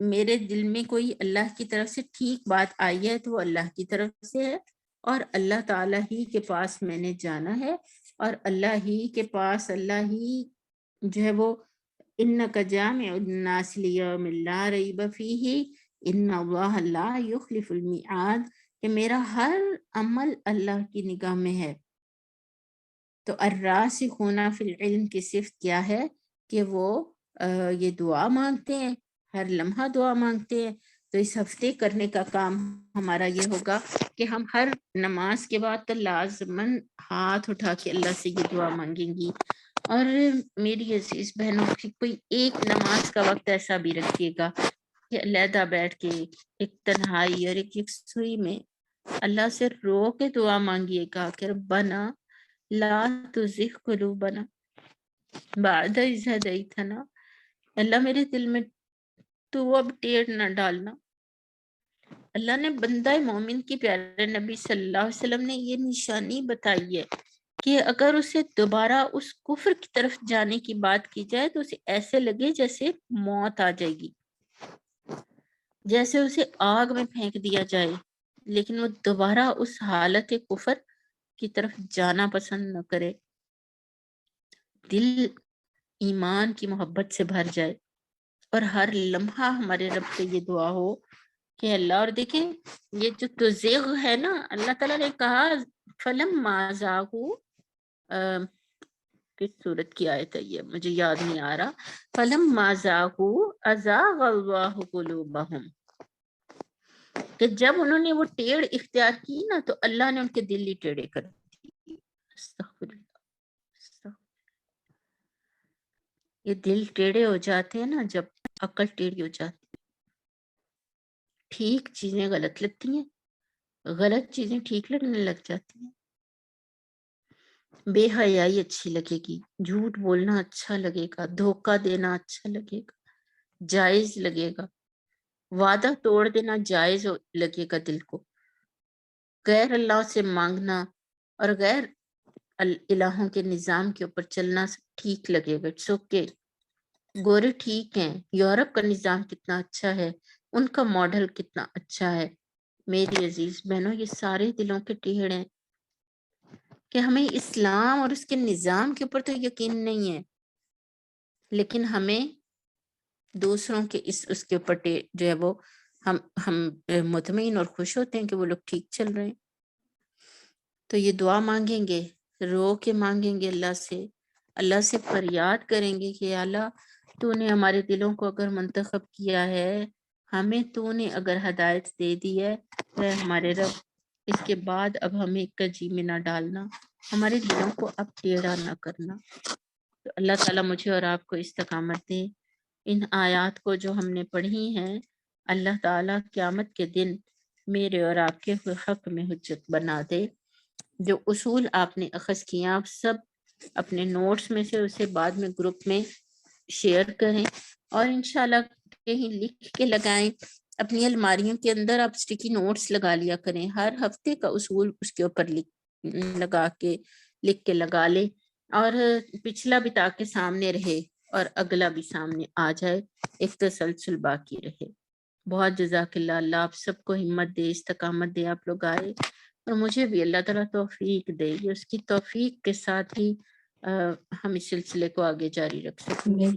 میرے دل میں کوئی اللہ کی طرف سے ٹھیک بات آئی ہے تو وہ اللہ کی طرف سے ہے، اور اللہ تعالیٰ ہی کے پاس میں نے جانا ہے، اور اللہ ہی کے پاس اللہ ہی جو ہے وہ اِنَّكَ جَامِعُ النَّاسِ لِيَوْمٍ لَا رَيْبَ فِيهِ إِنَّ اللَّهَ لَا يُخْلِفُ الْمِيعَادَ، کہ میرا ہر عمل اللہ کی نگاہ میں ہے۔ تو الراسخون فی العلم کی صفت کیا ہے کہ وہ یہ دعا مانگتے ہیں، ہر لمحہ دعا مانگتے ہیں۔ تو اس ہفتے کرنے کا کام ہمارا یہ ہوگا کہ ہم ہر نماز کے بعد تو لازماً ہاتھ اٹھا کے اللہ سے یہ دعا مانگیں گی، اور میری عزیز بہنوں کی کوئی ایک نماز کا وقت ایسا بھی رکھیے گا کہ علیحدہ بیٹھ کے ایک تنہائی اور ایک یکسوئی میں اللہ سے رو کے دعا مانگیے گا کہ ربنا لا تزغ قلوبنا بعد اذ ہدیتنا، اللہ میرے دل میں تو اب ٹیڑھ نہ ڈالنا۔ اللہ نے بندہ مومن کی پیارے نبی صلی اللہ علیہ وسلم نے یہ نشانی بتائی ہے کہ اگر اسے دوبارہ اس کفر کی طرف جانے کی بات کی جائے تو اسے ایسے لگے جیسے موت آ جائے گی، جیسے اسے آگ میں پھینک دیا جائے، لیکن وہ دوبارہ اس حالت کفر کی طرف جانا پسند نہ کرے، دل ایمان کی محبت سے بھر جائے، اور ہر لمحہ ہمارے رب سے یہ دعا ہو کہ اللہ، اور دیکھیں یہ جو تزغ ہے نا، اللہ تعالیٰ نے کہا فلما زاغوا، کس صورت کی آیت ہے یہ مجھے یاد نہیں آ رہا، فلما زاغوا ازاغ اللہ قلوبہم، کہ جب انہوں نے وہ ٹیڑھ اختیار کی نا تو اللہ نے ان کے دل ہی ٹیڑھے کر دیے۔ استغفر اللہ، یہ دل ٹیڑھے ہو جاتے ہیں نا جب عقل ٹیڑھی ہو جاتی، ٹھیک چیزیں غلط لگتی ہیں، غلط چیزیں ٹھیک لگنے لگ جاتی ہیں، بے حیائی اچھی لگے گی، جھوٹ بولنا اچھا لگے گا، دھوکہ دینا اچھا لگے گا، جائز لگے گا، وعدہ توڑ دینا جائز لگے گا دل کو، غیر اللہ سے مانگنا اور غیر الہوں کے نظام کے اوپر چلنا ٹھیک لگے گا، اٹس اوکے، گورے ٹھیک ہیں، یورپ کا نظام کتنا اچھا ہے، ان کا ماڈل کتنا اچھا ہے۔ میری عزیز بہنوں، یہ سارے دلوں کے ٹیڑھ ہیں کہ ہمیں اسلام اور اس کے نظام کے اوپر تو یقین نہیں ہے، لیکن ہمیں دوسروں کے اس کے اوپر جو ہے وہ ہم مطمئن اور خوش ہوتے ہیں کہ وہ لوگ ٹھیک چل رہے ہیں۔ تو یہ دعا مانگیں گے، رو کے مانگیں گے اللہ سے فریاد کریں گے کہ اللہ تو نے ہمارے دلوں کو اگر منتخب کیا ہے، ہمیں تو نے اگر ہدایت دے دی ہے، اے ہمارے رب، اس کے بعد اب ہمیں کجی میں نہ ڈالنا، ہمارے دلوں کو اب ٹیڑھا نہ کرنا۔ تو اللہ تعالیٰ مجھے اور آپ کو استقامت دے۔ ان آیات کو جو ہم نے پڑھی ہیں، اللہ تعالیٰ قیامت کے دن میرے اور آپ کے حق میں حجت بنا دے۔ جو اصول آپ نے اخذ کیا، آپ سب اپنے نوٹس میں سے اسے بعد میں گروپ میں شیئر کریں، اور انشاءاللہ کہیں لکھ کے لگائیں، اپنی الماریوں کے اندر آپ اسٹکی نوٹس لگا لیا کریں، ہر ہفتے کا اصول اس کے اوپر لکھ کے لگا لیں، اور پچھلا بھی تاکہ سامنے رہے اور اگلا بھی سامنے آ جائے، ایک تسلسل باقی رہے۔ بہت جزاک اللہ، اللہ آپ سب کو ہمت دے، استقامت دے، آپ لوگ آئے، اور مجھے بھی اللہ تعالیٰ توفیق دے، یہ اس کی توفیق کے ساتھ ہی ہم اس سلسلے کو آگے جاری رکھ سکیں گے۔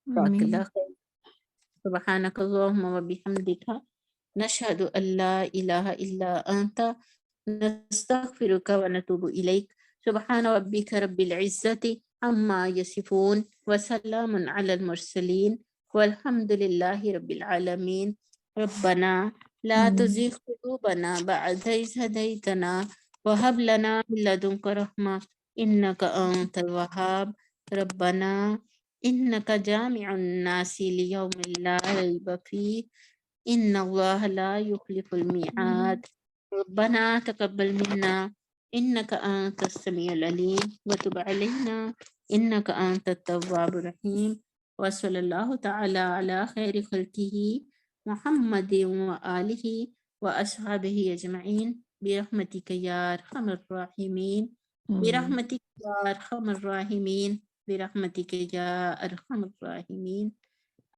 جزاک اللہ خیر۔ سبحانک اللہم و بحمدک، نشہد ان لا الہ الا انت، نستغفرک و نتوب الیک۔ سبحان ربک رب العزت عما یصفون وسلام علی المرسلین والحمد للہ رب العالمین۔ ربنا لا تزغ قلوبنا بعد إذ هديتنا وهب لنا من لدنك رحمة إنك أنت الوهاب۔ ربنا إنك جامع الناس ليوم لا ريب فيه إن الله لا يخلف الميعاد۔ ربنا تقبل منا إنك أنت السميع العليم وتب علينا إنك أنت التواب الرحيم. وصلى الله تعالى على خير خلقه محمد وآله وأصحابه أجمعين برحمتك يا أرحم الراحمين برحمتك يا أرحم الراحمين برحمتك يا أرحم الراحمين.